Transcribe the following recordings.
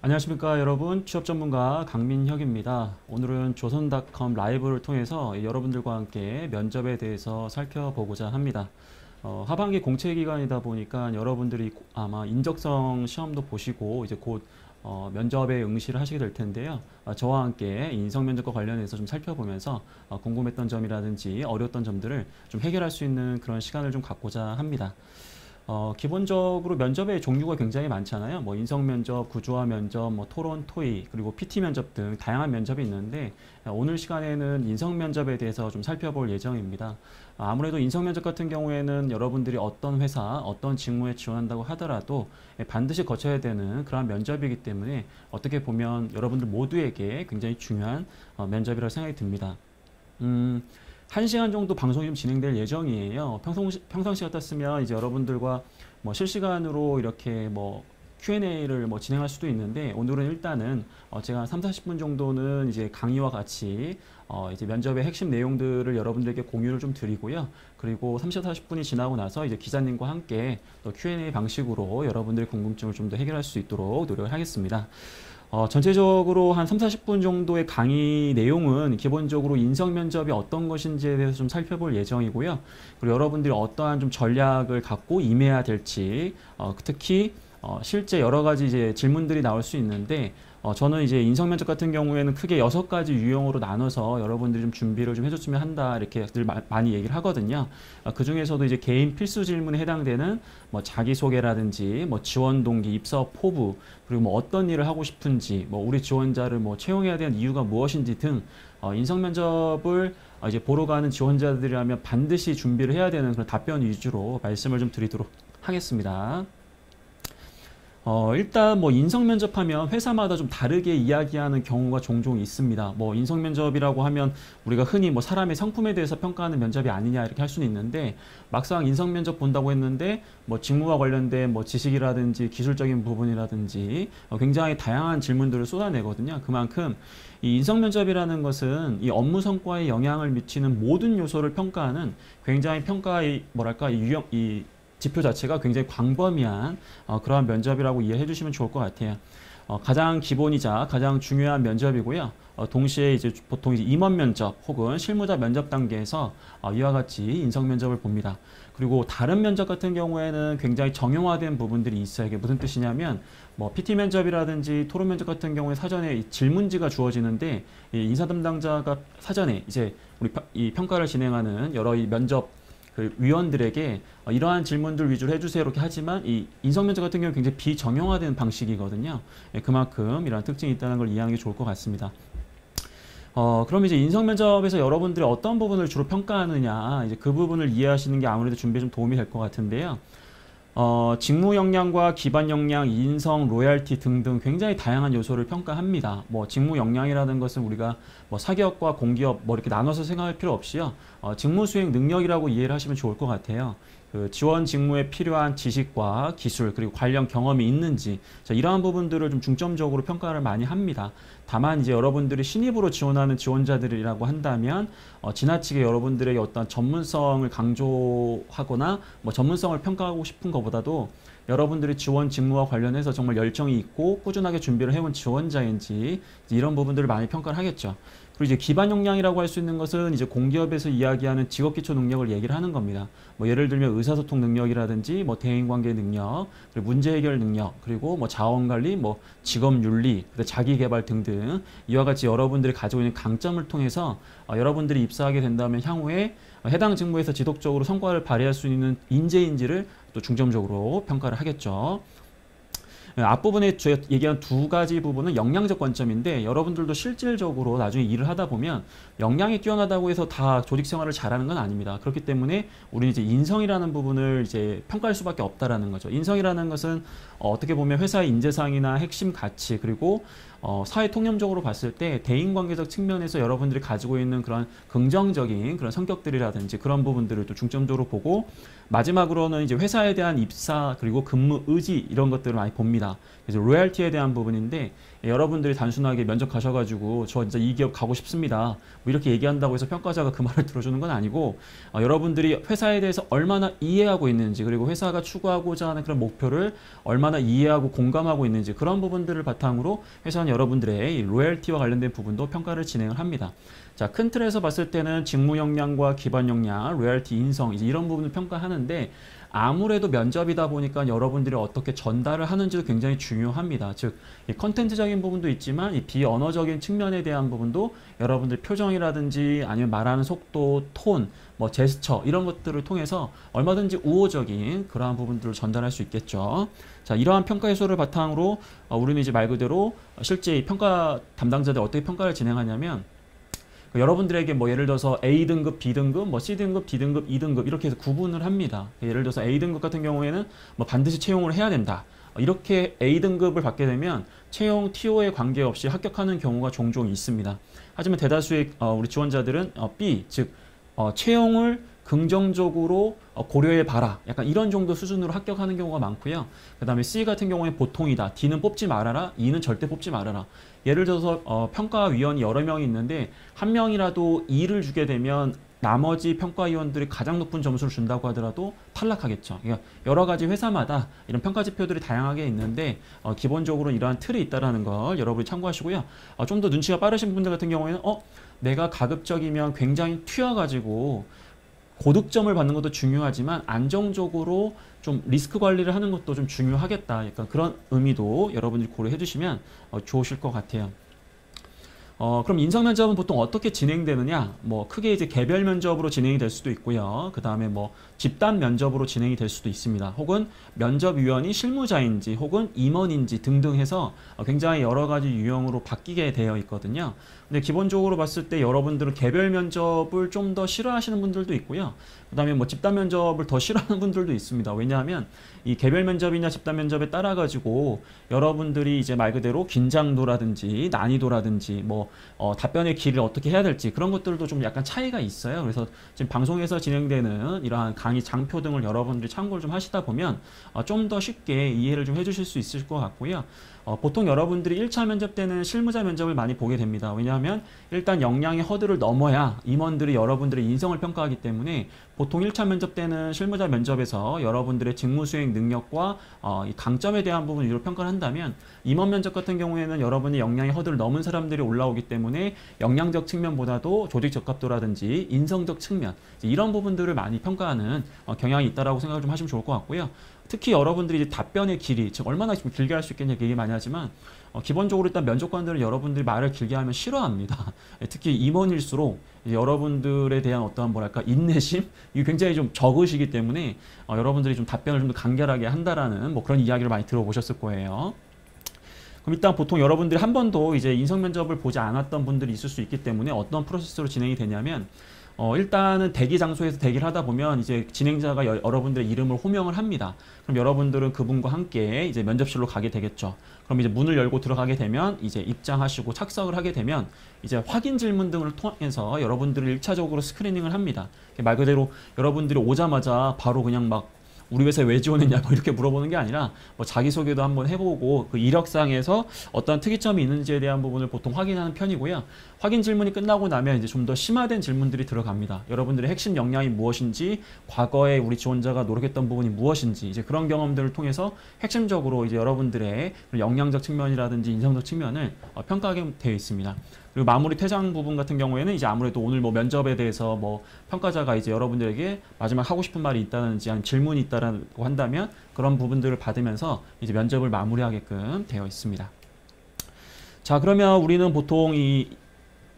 안녕하십니까 여러분, 취업 전문가 강민혁입니다. 오늘은 조선닷컴 라이브를 통해서 여러분들과 함께 면접에 대해서 살펴보고자 합니다. 하반기 공채 기간이다 보니까 여러분들이 아마 인적성 시험도 보시고 이제 곧 면접에 응시를 하시게 될 텐데요. 저와 함께 인성 면접과 관련해서 좀 살펴보면서 궁금했던 점이라든지 어려웠던 점들을 좀 해결할 수 있는 그런 시간을 좀 갖고자 합니다. 기본적으로 면접의 종류가 굉장히 많잖아요. 뭐 인성 면접, 구조화 면접, 뭐 토론, 토익, 그리고 PT 면접 등 다양한 면접이 있는데 오늘 시간에는 인성 면접에 대해서 좀 살펴볼 예정입니다. 아무래도 인성 면접 같은 경우에는 여러분들이 어떤 회사, 어떤 직무에 지원한다고 하더라도 반드시 거쳐야 되는 그런 면접이기 때문에 어떻게 보면 여러분들 모두에게 굉장히 중요한 면접이라고 생각이 듭니다. 음, 1시간 정도 방송이 좀 진행될 예정이에요. 평상시 같았으면 이제 여러분들과 뭐 실시간으로 이렇게 뭐 Q&A를 뭐 진행할 수도 있는데 오늘은 일단은 제가 3, 40분 정도는 이제 강의와 같이 이제 면접의 핵심 내용들을 여러분들에게 공유를 좀 드리고요. 그리고 30, 40분이 지나고 나서 이제 기자님과 함께 또 Q&A 방식으로 여러분들의 궁금증을 좀 더 해결할 수 있도록 노력을 하겠습니다. 전체적으로 한 3, 40분 정도의 강의 내용은 기본적으로 인성 면접이 어떤 것인지에 대해서 좀 살펴볼 예정이고요. 그리고 여러분들이 어떠한 좀 전략을 갖고 임해야 될지, 특히 실제 여러 가지 이제 질문들이 나올 수 있는데, 저는 이제 인성 면접 같은 경우에는 크게 6가지 유형으로 나눠서 여러분들이 좀 준비를 좀 해줬으면 한다 이렇게 늘 많이 얘기를 하거든요. 그 중에서도 이제 개인 필수 질문에 해당되는 뭐 자기소개라든지 뭐 지원 동기, 입사 포부, 그리고 뭐 어떤 일을 하고 싶은지, 뭐 우리 지원자를 뭐 채용해야 되는 이유가 무엇인지 등 인성 면접을 이제 보러 가는 지원자들이라면 반드시 준비를 해야 되는 그런 답변 위주로 말씀을 좀 드리도록 하겠습니다. 일단 뭐 인성 면접하면 회사마다 좀 다르게 이야기하는 경우가 종종 있습니다. 뭐 인성 면접이라고 하면 우리가 흔히 뭐 사람의 성품에 대해서 평가하는 면접이 아니냐 이렇게 할 수는 있는데 막상 인성 면접 본다고 했는데 뭐 직무와 관련된 뭐 지식이라든지 기술적인 부분이라든지 굉장히 다양한 질문들을 쏟아내거든요. 그만큼 이 인성 면접이라는 것은 이 업무 성과에 영향을 미치는 모든 요소를 평가하는 굉장히 평가의 뭐랄까 이 지표 자체가 굉장히 광범위한 그러한 면접이라고 이해해 주시면 좋을 것 같아요. 가장 기본이자 가장 중요한 면접이고요. 동시에 이제 보통 이제 임원 면접 혹은 실무자 면접 단계에서 이와 같이 인성 면접을 봅니다. 그리고 다른 면접 같은 경우에는 굉장히 정형화된 부분들이 있어요. 이게 무슨 뜻이냐면 뭐 PT 면접이라든지 토론 면접 같은 경우에 사전에 질문지가 주어지는데 이 인사 담당자가 사전에 이제 이 평가를 진행하는 여러 이 면접 그 위원들에게 이러한 질문들 위주로 해주세요 이렇게 하지만 이 인성면접 같은 경우는 굉장히 비정형화된 방식이거든요. 그만큼 이러한 특징이 있다는 걸 이해하는 게 좋을 것 같습니다. 그럼 이제 인성면접에서 여러분들이 어떤 부분을 주로 평가하느냐 이제 그 부분을 이해하시는 게 아무래도 준비에 좀 도움이 될 것 같은데요. 직무 역량과 기반 역량, 인성, 로얄티 등등 굉장히 다양한 요소를 평가합니다. 뭐 직무 역량이라는 것은 우리가 뭐 사기업과 공기업 뭐 이렇게 나눠서 생각할 필요 없이요. 직무 수행 능력이라고 이해를 하시면 좋을 것 같아요. 그 지원 직무에 필요한 지식과 기술 그리고 관련 경험이 있는지 이러한 부분들을 좀 중점적으로 평가를 많이 합니다. 다만 이제 여러분들이 신입으로 지원하는 지원자들이라고 한다면 지나치게 여러분들에게 어떤 전문성을 강조하거나 뭐 전문성을 평가하고 싶은 것보다도 여러분들이 지원 직무와 관련해서 정말 열정이 있고 꾸준하게 준비를 해온 지원자인지 이런 부분들을 많이 평가를 하겠죠. 그리고 이제 기반 역량이라고 할 수 있는 것은 이제 공기업에서 이야기하는 직업 기초 능력을 얘기를 하는 겁니다. 뭐 예를 들면 의사소통 능력이라든지 뭐 대인관계 능력, 그리고 문제 해결 능력, 그리고 뭐 자원관리, 뭐 직업 윤리, 자기 개발 등등 이와 같이 여러분들이 가지고 있는 강점을 통해서 여러분들이 입사하게 된다면 향후에 해당 직무에서 지속적으로 성과를 발휘할 수 있는 인재인지를 또 중점적으로 평가를 하겠죠. 앞부분에 제가 얘기한 2가지 부분은 역량적 관점인데 여러분들도 실질적으로 나중에 일을 하다 보면 역량이 뛰어나다고 해서 다 조직 생활을 잘하는 건 아닙니다. 그렇기 때문에 우리는 이제 인성이라는 부분을 이제 평가할 수밖에 없다라는 거죠. 인성이라는 것은 어떻게 보면 회사의 인재상이나 핵심 가치 그리고 사회 통념적으로 봤을 때 대인관계적 측면에서 여러분들이 가지고 있는 그런 긍정적인 그런 성격들이라든지 그런 부분들을 또 중점적으로 보고 마지막으로는 이제 회사에 대한 입사 그리고 근무 의지 이런 것들을 많이 봅니다. 합니다. 그래서 로열티에 대한 부분인데 여러분들이 단순하게 면접 가셔가지고 저 진짜 이 기업 가고 싶습니다. 뭐 이렇게 얘기한다고 해서 평가자가 그 말을 들어주는 건 아니고 여러분들이 회사에 대해서 얼마나 이해하고 있는지 그리고 회사가 추구하고자 하는 그런 목표를 얼마나 이해하고 공감하고 있는지 그런 부분들을 바탕으로 회사는 여러분들의 이 로열티와 관련된 부분도 평가를 진행을 합니다. 자, 큰 틀에서 봤을 때는 직무 역량과 기반 역량, 로열티 인성 이제 이런 부분을 평가하는데 아무래도 면접이다 보니까 여러분들이 어떻게 전달을 하는지도 굉장히 중요합니다. 즉, 이 컨텐츠적인 부분도 있지만 이 비언어적인 측면에 대한 부분도 여러분들 표정이라든지 아니면 말하는 속도, 톤, 뭐 제스처 이런 것들을 통해서 얼마든지 우호적인 그러한 부분들을 전달할 수 있겠죠. 자, 이러한 평가 해소를 바탕으로 우리는 이제 말 그대로 실제 이 평가 담당자들 어떻게 평가를 진행하냐면 여러분들에게 뭐 예를 들어서 A등급, B등급, 뭐 C등급, D등급, E등급 이렇게 해서 구분을 합니다. 예를 들어서 A등급 같은 경우에는 뭐 반드시 채용을 해야 된다. 이렇게 A등급을 받게 되면 채용 TO에 관계없이 합격하는 경우가 종종 있습니다. 하지만 대다수의 우리 지원자들은 B, 즉 채용을 긍정적으로 고려해 봐라. 약간 이런 정도 수준으로 합격하는 경우가 많고요. 그 다음에 C 같은 경우에 보통이다. D는 뽑지 말아라. E는 절대 뽑지 말아라. 예를 들어서 평가위원이 여러 명이 있는데 한 명이라도 E를 주게 되면 나머지 평가위원들이 가장 높은 점수를 준다고 하더라도 탈락하겠죠. 그러니까 여러 가지 회사마다 이런 평가 지표들이 다양하게 있는데 기본적으로 이러한 틀이 있다는 걸 여러분이 참고하시고요. 좀 더 눈치가 빠르신 분들 같은 경우에는 내가 가급적이면 굉장히 튀어가지고 고득점을 받는 것도 중요하지만 안정적으로 좀 리스크 관리를 하는 것도 좀 중요하겠다. 약간 그런 의미도 여러분들이 고려해 주시면 좋으실 것 같아요. 그럼 인성 면접은 보통 어떻게 진행되느냐? 뭐 크게 이제 개별 면접으로 진행이 될 수도 있고요. 그 다음에 뭐 집단 면접으로 진행이 될 수도 있습니다. 혹은 면접위원이 실무자인지 혹은 임원인지 등등 해서 굉장히 여러 가지 유형으로 바뀌게 되어 있거든요. 근데 기본적으로 봤을 때 여러분들은 개별 면접을 좀 더 싫어하시는 분들도 있고요. 그 다음에 뭐 집단 면접을 더 싫어하는 분들도 있습니다. 왜냐하면 이 개별 면접이나 집단 면접에 따라 가지고 여러분들이 이제 말 그대로 긴장도라든지 난이도라든지 뭐 답변의 길을 어떻게 해야 될지 그런 것들도 좀 약간 차이가 있어요. 그래서 지금 방송에서 진행되는 이러한 강의 장표 등을 여러분들이 참고를 좀 하시다 보면 좀 더 쉽게 이해를 좀 해주실 수 있을 것 같고요. 보통 여러분들이 1차 면접 때는 실무자 면접을 많이 보게 됩니다. 왜냐하면 일단 역량의 허들을 넘어야 임원들이 여러분들의 인성을 평가하기 때문에 보통 1차 면접 때는 실무자 면접에서 여러분들의 직무 수행 능력과 이 강점에 대한 부분 위주로 평가를 한다면 임원 면접 같은 경우에는 여러분의 역량의 허들을 넘은 사람들이 올라오기 때문에 역량적 측면보다도 조직 적합도라든지 인성적 측면 이런 부분들을 많이 평가하는 경향이 있다라고 생각을 좀 하시면 좋을 것 같고요. 특히 여러분들이 이제 답변의 길이, 즉 얼마나 좀 길게 할 수 있겠냐 얘기 많이 하지만 기본적으로 일단 면접관들은 여러분들이 말을 길게 하면 싫어합니다. 특히 임원일수록 여러분들에 대한 어떠한 뭐랄까 인내심 이게 굉장히 좀 적으시기 때문에 여러분들이 좀 답변을 좀 더 간결하게 한다라는 뭐 그런 이야기를 많이 들어보셨을 거예요. 그럼 일단 보통 여러분들이 한 번도 이제 인성 면접을 보지 않았던 분들이 있을 수 있기 때문에 어떤 프로세스로 진행이 되냐면 일단은 대기 장소에서 대기를 하다 보면 이제 진행자가 여러분들의 이름을 호명을 합니다. 그럼 여러분들은 그분과 함께 이제 면접실로 가게 되겠죠. 그럼 이제 문을 열고 들어가게 되면 이제 입장하시고 착석을 하게 되면 이제 확인 질문 등을 통해서 여러분들을 1차적으로 스크리닝을 합니다. 말 그대로 여러분들이 오자마자 바로 그냥 막 우리 회사에 왜 지원했냐 뭐 이렇게 물어보는 게 아니라 뭐 자기소개도 한번 해보고 그 이력상에서 어떤 특이점이 있는지에 대한 부분을 보통 확인하는 편이고요. 확인 질문이 끝나고 나면 이제 좀 더 심화된 질문들이 들어갑니다. 여러분들의 핵심 역량이 무엇인지, 과거에 우리 지원자가 노력했던 부분이 무엇인지 이제 그런 경험들을 통해서 핵심적으로 이제 여러분들의 역량적 측면이라든지 인성적 측면을 평가하게 되어 있습니다. 그리고 마무리 퇴장 부분 같은 경우에는 이제 아무래도 오늘 뭐 면접에 대해서 뭐 평가자가 이제 여러분들에게 마지막 하고 싶은 말이 있다든지 아니면 질문이 있다라고 한다면 그런 부분들을 받으면서 이제 면접을 마무리하게끔 되어 있습니다. 자, 그러면 우리는 보통 이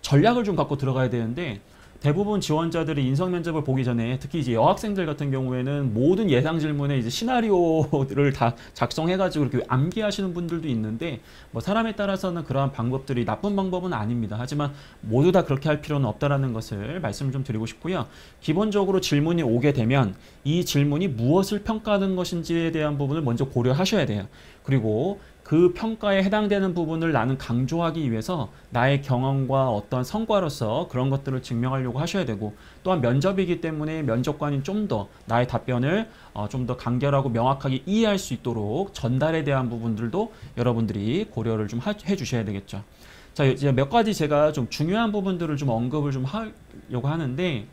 전략을 좀 갖고 들어가야 되는데 대부분 지원자들이 인성 면접을 보기 전에 특히 이제 여학생들 같은 경우에는 모든 예상 질문에 이제 시나리오를 다 작성해가지고 이렇게 암기하시는 분들도 있는데 뭐 사람에 따라서는 그러한 방법들이 나쁜 방법은 아닙니다. 하지만 모두 다 그렇게 할 필요는 없다라는 것을 말씀을 좀 드리고 싶고요. 기본적으로 질문이 오게 되면 이 질문이 무엇을 평가하는 것인지에 대한 부분을 먼저 고려하셔야 돼요. 그리고 그 평가에 해당되는 부분을 나는 강조하기 위해서 나의 경험과 어떤 성과로서 그런 것들을 증명하려고 하셔야 되고, 또한 면접이기 때문에 면접관이 좀 더 나의 답변을 좀 더 간결하고 명확하게 이해할 수 있도록 전달에 대한 부분들도 여러분들이 고려를 좀 해주셔야 되겠죠. 자, 이제 몇 가지 제가 좀 중요한 부분들을 좀 언급을 좀 하려고 하는데,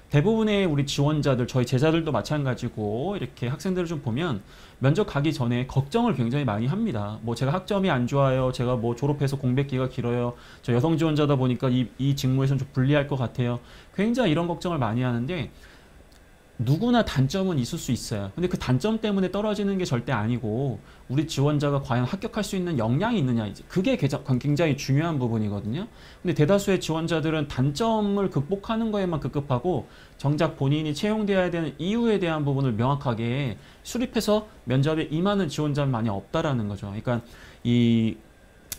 대부분의 우리 지원자들, 저희 제자들도 마찬가지고 이렇게 학생들을 좀 보면 면접 가기 전에 걱정을 굉장히 많이 합니다. 뭐 제가 학점이 안 좋아요. 제가 뭐 졸업해서 공백기가 길어요. 저 여성 지원자다 보니까 이 직무에서는 좀 불리할 것 같아요. 굉장히 이런 걱정을 많이 하는데, 누구나 단점은 있을 수 있어요. 근데 그 단점 때문에 떨어지는 게 절대 아니고, 우리 지원자가 과연 합격할 수 있는 역량이 있느냐, 이제 그게 굉장히 중요한 부분이거든요. 근데 대다수의 지원자들은 단점을 극복하는 거에만 급급하고, 정작 본인이 채용돼야 되는 이유에 대한 부분을 명확하게 수립해서 면접에 임하는 지원자는 많이 없다라는 거죠. 그러니까 이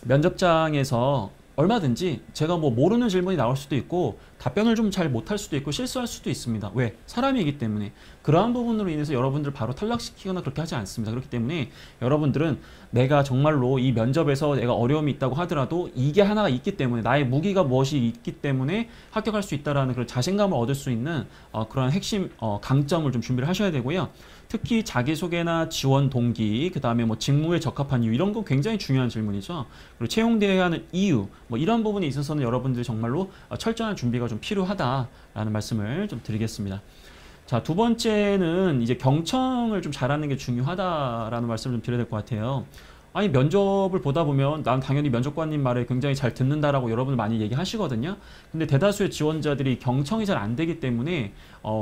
면접장에서 얼마든지 제가 뭐 모르는 질문이 나올 수도 있고 답변을 좀 잘 못할 수도 있고 실수할 수도 있습니다. 왜? 사람이기 때문에. 그러한 부분으로 인해서 여러분들 바로 탈락시키거나 그렇게 하지 않습니다. 그렇기 때문에 여러분들은 내가 정말로 이 면접에서 내가 어려움이 있다고 하더라도 이게 하나가 있기 때문에, 나의 무기가 무엇이 있기 때문에 합격할 수 있다라는 그런 자신감을 얻을 수 있는 그런 핵심 강점을 좀 준비를 하셔야 되고요. 특히 자기소개나 지원 동기, 그 다음에 뭐 직무에 적합한 이유, 이런 거 굉장히 중요한 질문이죠. 그리고 채용되어야 하는 이유, 뭐 이런 부분에 있어서는 여러분들이 정말로 철저한 준비가 좀 필요하다라는 말씀을 좀 드리겠습니다. 자, 두 번째는 이제 경청을 좀 잘하는 게 중요하다라는 말씀을 좀 드려야 될 것 같아요. 아니, 면접을 보다 보면 난 당연히 면접관님 말에 굉장히 잘 듣는다라고 여러분 많이 얘기하시거든요. 근데 대다수의 지원자들이 경청이 잘 안 되기 때문에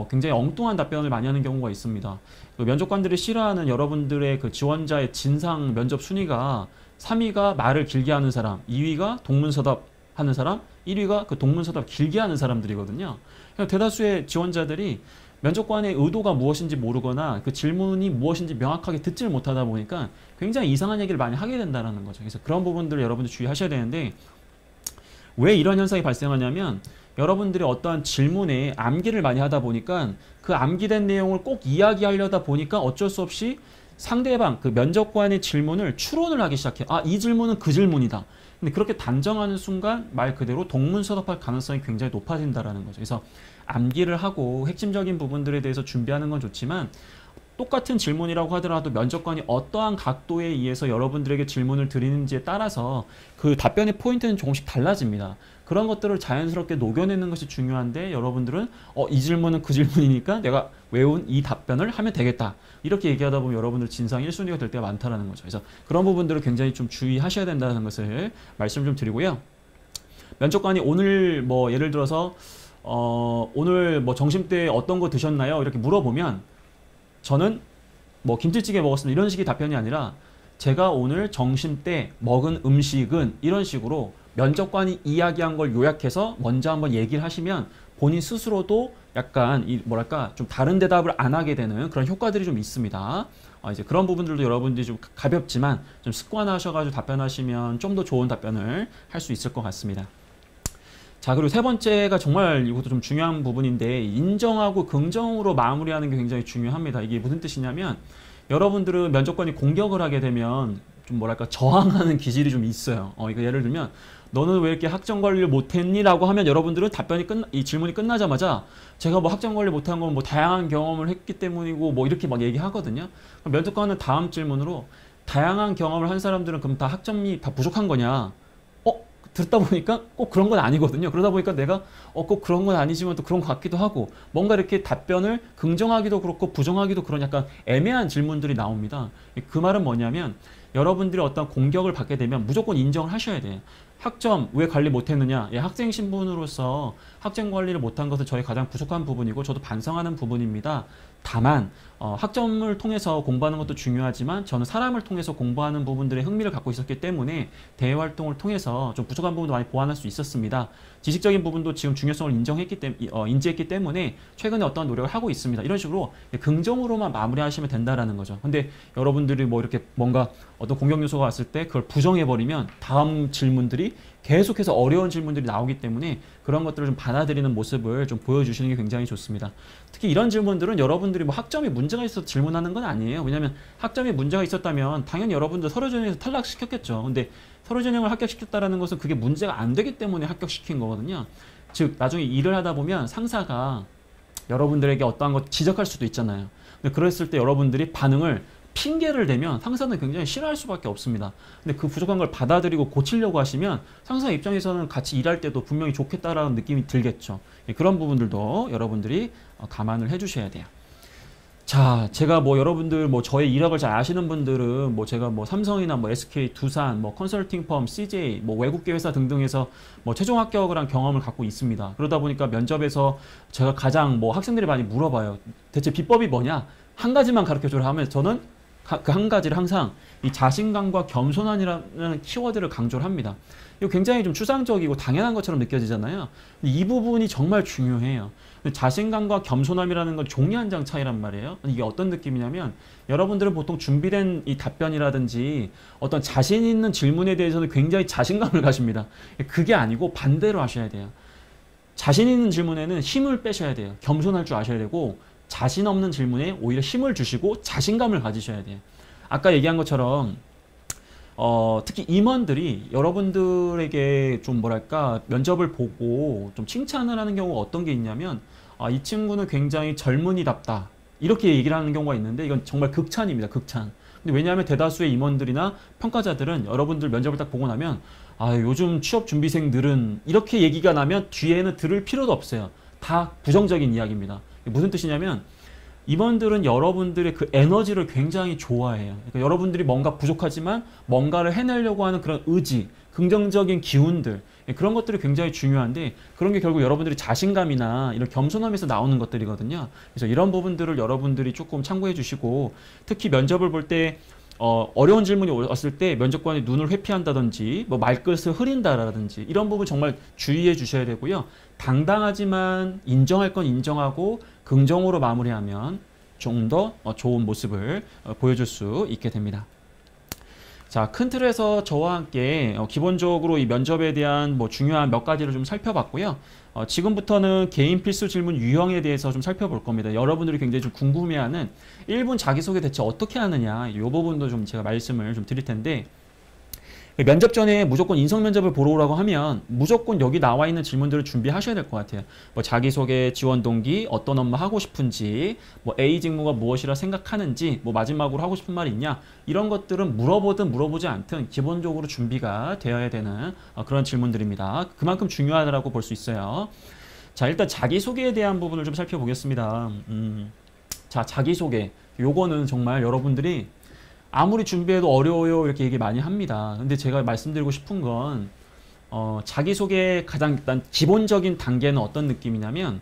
굉장히 엉뚱한 답변을 많이 하는 경우가 있습니다. 그 면접관들이 싫어하는 여러분들의 그 지원자의 진상 면접 순위가 3위가 말을 길게 하는 사람, 2위가 동문서답 하는 사람, 1위가 그 동문서답 길게 하는 사람들이거든요. 그러니까 대다수의 지원자들이 면접관의 의도가 무엇인지 모르거나 그 질문이 무엇인지 명확하게 듣지를 못하다 보니까 굉장히 이상한 얘기를 많이 하게 된다는 거죠. 그래서 그런 부분들을 여러분들 주의하셔야 되는데, 왜 이런 현상이 발생하냐면 여러분들이 어떠한 질문에 암기를 많이 하다 보니까 그 암기된 내용을 꼭 이야기하려다 보니까 어쩔 수 없이 상대방, 그 면접관의 질문을 추론을 하기 시작해요. 아, 이 질문은 그 질문이다. 근데 그렇게 단정하는 순간 말 그대로 동문서답할 가능성이 굉장히 높아진다는 거죠. 그래서 암기를 하고 핵심적인 부분들에 대해서 준비하는 건 좋지만, 똑같은 질문이라고 하더라도 면접관이 어떠한 각도에 의해서 여러분들에게 질문을 드리는지에 따라서 그 답변의 포인트는 조금씩 달라집니다. 그런 것들을 자연스럽게 녹여내는 것이 중요한데, 여러분들은 이 질문은 그 질문이니까 내가 외운 이 답변을 하면 되겠다, 이렇게 얘기하다 보면 여러분들 진상 1순위가 될 때가 많다는 거죠. 그래서 그런 부분들을 굉장히 좀 주의하셔야 된다는 것을 말씀 좀 드리고요. 면접관이 오늘 뭐 예를 들어서 오늘 뭐 점심때 어떤 거 드셨나요? 이렇게 물어보면 저는 뭐 김치찌개 먹었습니다, 이런 식의 답변이 아니라 제가 오늘 점심때 먹은 음식은, 이런 식으로 면접관이 이야기한 걸 요약해서 먼저 한번 얘기를 하시면 본인 스스로도 약간 뭐랄까 좀 다른 대답을 안 하게 되는 그런 효과들이 좀 있습니다. 이제 그런 부분들도 여러분들이 좀 가볍지만 좀 습관화하셔가지고 답변하시면 좀 더 좋은 답변을 할 수 있을 것 같습니다. 자, 그리고 세 번째가 정말 이것도 좀 중요한 부분인데, 인정하고 긍정으로 마무리하는 게 굉장히 중요합니다. 이게 무슨 뜻이냐면, 여러분들은 면접관이 공격을 하게 되면 좀 뭐랄까 저항하는 기질이 좀 있어요. 이거 예를 들면 너는 왜 이렇게 학점 관리를 못했니? 라고 하면 여러분들은 이 질문이 끝나자마자 제가 뭐 학점 관리 못한 건 뭐 다양한 경험을 했기 때문이고 뭐 이렇게 막 얘기하거든요. 면접관은 다음 질문으로, 다양한 경험을 한 사람들은 그럼 다 학점이 다 부족한 거냐? 듣다 보니까 꼭 그런 건 아니거든요. 그러다 보니까 내가 꼭 그런 건 아니지만 또 그런 것 같기도 하고, 뭔가 이렇게 답변을 긍정하기도 그렇고 부정하기도 그런 약간 애매한 질문들이 나옵니다. 그 말은 뭐냐면, 여러분들이 어떤 공격을 받게 되면 무조건 인정을 하셔야 돼요. 학점 왜 관리 못했느냐? 학생 신분으로서 학점 관리를 못한 것은 저희 가장 부족한 부분이고 저도 반성하는 부분입니다. 다만 학점을 통해서 공부하는 것도 중요하지만 저는 사람을 통해서 공부하는 부분들에 흥미를 갖고 있었기 때문에 대외 활동을 통해서 좀 부족한 부분도 많이 보완할 수 있었습니다. 지식적인 부분도 지금 중요성을 인지했기 때문에 최근에 어떤 노력을 하고 있습니다. 이런 식으로 긍정으로만 마무리하시면 된다라는 거죠. 근데 여러분들이 뭐 이렇게 뭔가 어떤 공격 요소가 왔을 때 그걸 부정해버리면 다음 질문들이 계속해서 어려운 질문들이 나오기 때문에 그런 것들을 좀 받아들이는 모습을 좀 보여주시는 게 굉장히 좋습니다. 특히 이런 질문들은 여러분들이 뭐 학점에 문제가 있어서 질문하는 건 아니에요. 왜냐하면 학점에 문제가 있었다면 당연히 여러분들 서류 전형에서 탈락시켰겠죠. 근데 서류 전형을 합격시켰다는 것은 그게 문제가 안 되기 때문에 합격시킨 거거든요. 즉 나중에 일을 하다 보면 상사가 여러분들에게 어떠한 것 지적할 수도 있잖아요. 근데 그랬을 때 여러분들이 반응을 핑계를 대면 상사는 굉장히 싫어할 수밖에 없습니다. 근데 그 부족한 걸 받아들이고 고치려고 하시면 상사 입장에서는 같이 일할 때도 분명히 좋겠다라는 느낌이 들겠죠. 그런 부분들도 여러분들이 감안을 해주셔야 돼요. 자, 제가 뭐 여러분들 뭐 저의 이력을 잘 아시는 분들은 뭐 제가 뭐 삼성이나 뭐 SK, 두산, 뭐 컨설팅 펌, CJ, 뭐 외국계 회사 등등에서 뭐 최종 합격을 한 경험을 갖고 있습니다. 그러다 보니까 면접에서 제가 가장 뭐 학생들이 많이 물어봐요. 대체 비법이 뭐냐? 한 가지만 가르쳐줘라 하면 저는 그 한 가지를 항상 이 자신감과 겸손함이라는 키워드를 강조를 합니다. 이거 굉장히 좀 추상적이고 당연한 것처럼 느껴지잖아요. 이 부분이 정말 중요해요. 자신감과 겸손함이라는 건 종이 한 장 차이란 말이에요. 이게 어떤 느낌이냐면 여러분들은 보통 준비된 이 답변이라든지 어떤 자신 있는 질문에 대해서는 굉장히 자신감을 가집니다. 그게 아니고 반대로 하셔야 돼요. 자신 있는 질문에는 힘을 빼셔야 돼요. 겸손할 줄 아셔야 되고 자신 없는 질문에 오히려 힘을 주시고 자신감을 가지셔야 돼요. 아까 얘기한 것처럼 특히 임원들이 여러분들에게 좀 뭐랄까 면접을 보고 좀 칭찬을 하는 경우가 어떤 게 있냐면 이 친구는 굉장히 젊은이답다 이렇게 얘기를 하는 경우가 있는데 이건 정말 극찬입니다. 극찬. 근데 왜냐하면 대다수의 임원들이나 평가자들은 여러분들 면접을 딱 보고 나면 요즘 취업 준비생들은 이렇게 얘기가 나면 뒤에는 들을 필요도 없어요. 다 부정적인 이야기입니다. 무슨 뜻이냐면 임원들은 여러분들의 그 에너지를 굉장히 좋아해요. 그러니까 여러분들이 뭔가 부족하지만 뭔가를 해내려고 하는 그런 의지, 긍정적인 기운들 그런 것들이 굉장히 중요한데 그런 게 결국 여러분들이 자신감이나 이런 겸손함에서 나오는 것들이거든요. 그래서 이런 부분들을 여러분들이 조금 참고해 주시고 특히 면접을 볼 때 어려운 질문이 왔을 때 면접관이 눈을 회피한다든지 뭐 말끝을 흐린다라든지 이런 부분 정말 주의해 주셔야 되고요. 당당하지만 인정할 건 인정하고 긍정으로 마무리하면 좀 더 좋은 모습을 보여줄 수 있게 됩니다. 자, 큰 틀에서 저와 함께 기본적으로 이 면접에 대한 뭐 중요한 몇 가지를 좀 살펴봤고요. 지금부터는 개인 필수 질문 유형에 대해서 좀 살펴볼 겁니다. 여러분들이 굉장히 좀 궁금해하는 1분 자기소개 대체 어떻게 하느냐 이 부분도 좀 제가 말씀을 좀 드릴 텐데 면접 전에 무조건 인성 면접을 보러 오라고 하면 무조건 여기 나와 있는 질문들을 준비하셔야 될 것 같아요. 뭐 자기소개, 지원 동기, 어떤 업무 하고 싶은지, 뭐 A 직무가 무엇이라 생각하는지, 뭐 마지막으로 하고 싶은 말이 있냐 이런 것들은 물어보든 물어보지 않든 기본적으로 준비가 되어야 되는 그런 질문들입니다. 그만큼 중요하다고 볼 수 있어요. 자, 일단 자기소개에 대한 부분을 좀 살펴보겠습니다. 자, 자기소개 요거는 정말 여러분들이 아무리 준비해도 어려워요 이렇게 얘기 많이 합니다. 근데 제가 말씀드리고 싶은 건 자기소개의 가장 일단 기본적인 단계는 어떤 느낌이냐면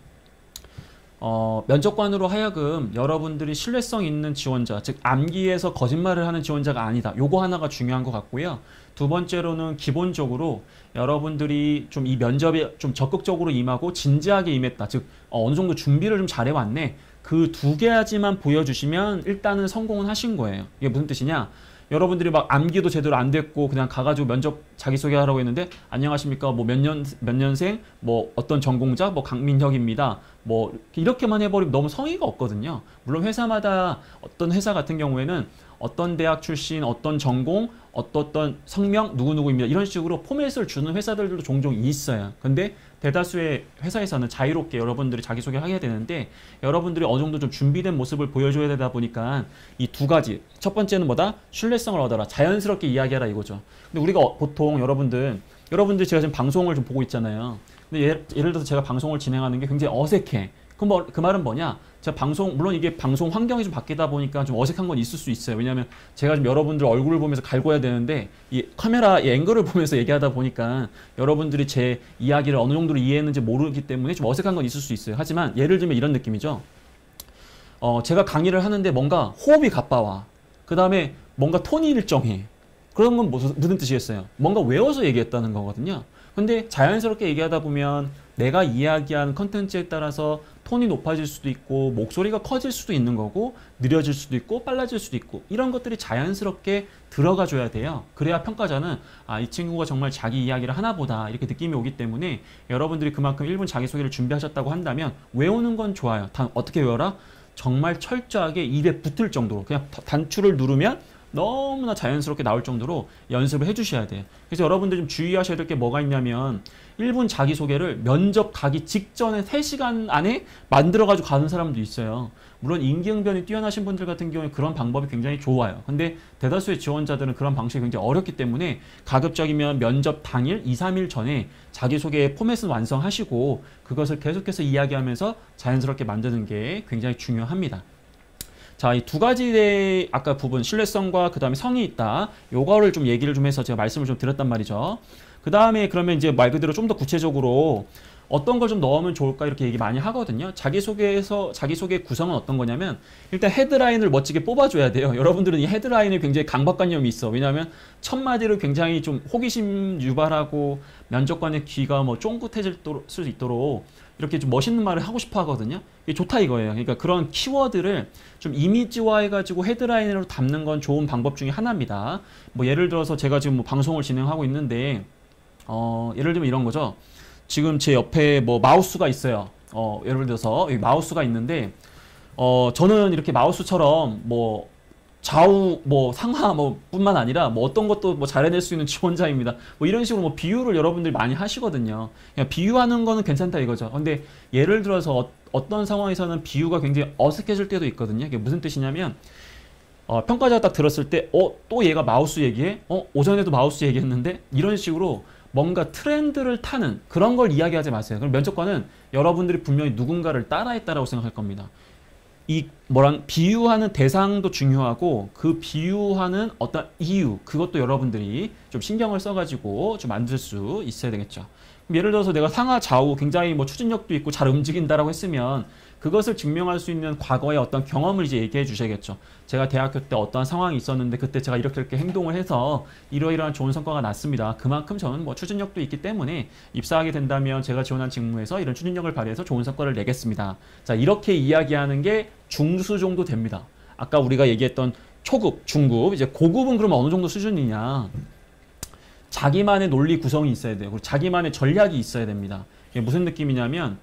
면접관으로 하여금 여러분들이 신뢰성 있는 지원자, 즉 암기해서 거짓말을 하는 지원자가 아니다. 요거 하나가 중요한 것 같고요. 두 번째로는 기본적으로 여러분들이 좀 이 면접에 좀 적극적으로 임하고 진지하게 임했다. 즉 어느 정도 준비를 좀 잘해왔네. 그 두 가지만 보여주시면 일단은 성공은 하신 거예요. 이게 무슨 뜻이냐? 여러분들이 막 암기도 제대로 안 됐고 그냥 가가지고 면접 자기소개하라고 했는데 안녕하십니까 뭐 몇 년생 뭐 어떤 전공자 뭐 강민혁입니다 뭐 이렇게만 해버리면 너무 성의가 없거든요. 물론 회사마다 어떤 회사 같은 경우에는 어떤 대학 출신 어떤 전공 어떤 성명 누구누구입니다 이런 식으로 포맷을 주는 회사들도 종종 있어요. 근데 대다수의 회사에서는 자유롭게 여러분들이 자기소개를 하게 되는데 여러분들이 어느 정도 좀 준비된 모습을 보여줘야 되다 보니까 이 두 가지 첫 번째는 뭐다? 신뢰성을 얻어라. 자연스럽게 이야기하라 이거죠. 근데 우리가 보통 여러분들 제가 지금 방송을 좀 보고 있잖아요. 근데 예를 들어서 제가 방송을 진행하는 게 굉장히 어색해. 그럼 그 말은 뭐냐? 제가 물론 이게 방송 환경이 좀 바뀌다 보니까 좀 어색한 건 있을 수 있어요. 왜냐하면 제가 지금 여러분들 얼굴을 보면서 갈궈야 되는데 이 카메라 이 앵글을 보면서 얘기하다 보니까 여러분들이 제 이야기를 어느 정도로 이해했는지 모르기 때문에 좀 어색한 건 있을 수 있어요. 하지만 예를 들면 이런 느낌이죠. 제가 강의를 하는데 뭔가 호흡이 가빠와. 그 다음에 뭔가 톤이 일정해. 그런 건 무슨 뜻이겠어요? 뭔가 외워서 얘기했다는 거거든요. 근데 자연스럽게 얘기하다 보면 내가 이야기하는 컨텐츠에 따라서 톤이 높아질 수도 있고 목소리가 커질 수도 있는 거고 느려질 수도 있고 빨라질 수도 있고 이런 것들이 자연스럽게 들어가 줘야 돼요. 그래야 평가자는 아, 이 친구가 정말 자기 이야기를 하나 보다 이렇게 느낌이 오기 때문에 여러분들이 그만큼 1분 자기소개를 준비하셨다고 한다면 외우는 건 좋아요. 단 어떻게 외워라? 정말 철저하게 입에 붙을 정도로 그냥 단추를 누르면 너무나 자연스럽게 나올 정도로 연습을 해주셔야 돼요. 그래서 여러분들 좀 주의하셔야 될 게 뭐가 있냐면 1분 자기소개를 면접 가기 직전에 3시간 안에 만들어가지고 가는 사람도 있어요. 물론 임기응변이 뛰어나신 분들 같은 경우에 그런 방법이 굉장히 좋아요. 근데 대다수의 지원자들은 그런 방식이 굉장히 어렵기 때문에 가급적이면 면접 당일 2, 3일 전에 자기소개 포맷을 완성하시고 그것을 계속해서 이야기하면서 자연스럽게 만드는 게 굉장히 중요합니다. 자, 이 두 가지의 아까 부분 신뢰성과 그 다음에 성이 있다. 요거를 좀 얘기를 좀 해서 제가 말씀을 좀 드렸단 말이죠. 그 다음에 그러면 이제 말 그대로 좀 더 구체적으로 어떤 걸 좀 넣으면 좋을까 이렇게 얘기 많이 하거든요. 자기소개 구성은 어떤 거냐면 일단 헤드라인을 멋지게 뽑아줘야 돼요. 여러분들은 이 헤드라인에 굉장히 강박관념이 있어. 왜냐하면 첫 마디를 굉장히 좀 호기심 유발하고 면접관의 귀가 뭐 쫑긋해질 수 있도록 이렇게 좀 멋있는 말을 하고 싶어 하거든요. 이게 좋다 이거예요. 그러니까 그런 키워드를 좀 이미지화 해가지고 헤드라인으로 담는 건 좋은 방법 중에 하나입니다. 뭐 예를 들어서 제가 지금 뭐 방송을 진행하고 있는데 예를 들면 이런 거죠. 지금 제 옆에 뭐 마우스가 있어요. 예를 들어서 여기 마우스가 있는데 저는 이렇게 마우스처럼 뭐 좌우 뭐 상하 뭐 뿐만 아니라 뭐 어떤 것도 뭐 잘해낼 수 있는 지원자입니다. 뭐 이런 식으로 뭐 비유를 여러분들이 많이 하시거든요. 그냥 비유하는 거는 괜찮다 이거죠. 근데 예를 들어서 어떤 상황에서는 비유가 굉장히 어색해질 때도 있거든요. 이게 무슨 뜻이냐면 평가자가 딱 들었을 때 또 얘가 마우스 얘기해? 오전에도 마우스 얘기했는데? 이런 식으로 뭔가 트렌드를 타는 그런 걸 이야기하지 마세요. 그럼 면접관은 여러분들이 분명히 누군가를 따라했다라고 생각할 겁니다. 이 비유하는 대상도 중요하고 그 비유하는 어떤 이유 그것도 여러분들이 좀 신경을 써가지고 좀 만들 수 있어야 되겠죠. 예를 들어서 내가 상하 좌우 굉장히 뭐 추진력도 있고 잘 움직인다라고 했으면 그것을 증명할 수 있는 과거의 어떤 경험을 이제 얘기해 주셔야겠죠. 제가 대학교 때 어떠한 상황이 있었는데 그때 제가 이렇게 행동을 해서 이러이러한 좋은 성과가 났습니다. 그만큼 저는 뭐 추진력도 있기 때문에 입사하게 된다면 제가 지원한 직무에서 이런 추진력을 발휘해서 좋은 성과를 내겠습니다. 자, 이렇게 이야기하는 게 중수 정도 됩니다. 아까 우리가 얘기했던 초급, 중급, 이제 고급은 그러면 어느 정도 수준이냐. 자기만의 논리 구성이 있어야 돼요. 그리고 자기만의 전략이 있어야 됩니다. 이게 무슨 느낌이냐면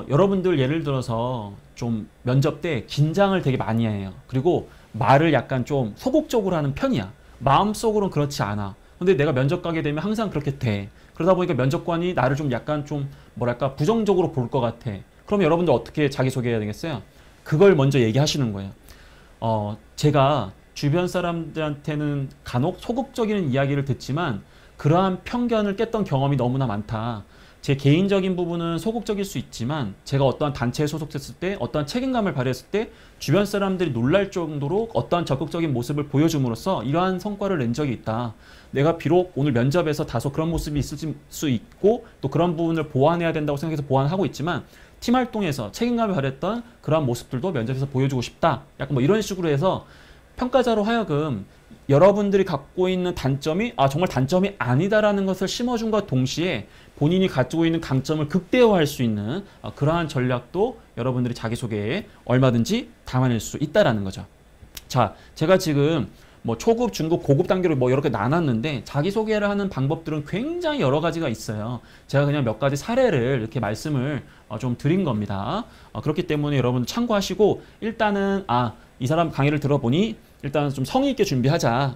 여러분들 예를 들어서 좀 면접 때 긴장을 되게 많이 해요. 그리고 말을 약간 좀 소극적으로 하는 편이야. 마음속으로는 그렇지 않아. 근데 내가 면접 가게 되면 항상 그렇게 돼. 그러다 보니까 면접관이 나를 좀 약간 좀 뭐랄까 부정적으로 볼 것 같아. 그럼 여러분들 어떻게 자기소개해야 되겠어요? 그걸 먼저 얘기하시는 거예요. 제가 주변 사람들한테는 간혹 소극적인 이야기를 듣지만 그러한 편견을 깼던 경험이 너무나 많다. 제 개인적인 부분은 소극적일 수 있지만 제가 어떠한 단체에 소속됐을 때 어떠한 책임감을 발휘했을 때 주변 사람들이 놀랄 정도로 어떠한 적극적인 모습을 보여줌으로써 이러한 성과를 낸 적이 있다. 내가 비록 오늘 면접에서 다소 그런 모습이 있을 수 있고 또 그런 부분을 보완해야 된다고 생각해서 보완하고 있지만 팀 활동에서 책임감을 발휘했던 그러한 모습들도 면접에서 보여주고 싶다. 약간 뭐 이런 식으로 해서 평가자로 하여금 여러분들이 갖고 있는 단점이 정말 단점이 아니다라는 것을 심어준과 동시에 본인이 가지고 있는 강점을 극대화할 수 있는 그러한 전략도 여러분들이 자기소개에 얼마든지 담아낼 수 있다라는 거죠. 자, 제가 지금 뭐 초급, 중급, 고급 단계로 뭐 이렇게 나눴는데 자기소개를 하는 방법들은 굉장히 여러 가지가 있어요. 제가 그냥 몇 가지 사례를 이렇게 말씀을 좀 드린 겁니다. 그렇기 때문에 여러분 참고하시고 일단은 이 사람 강의를 들어보니 일단 좀 성의 있게 준비하자.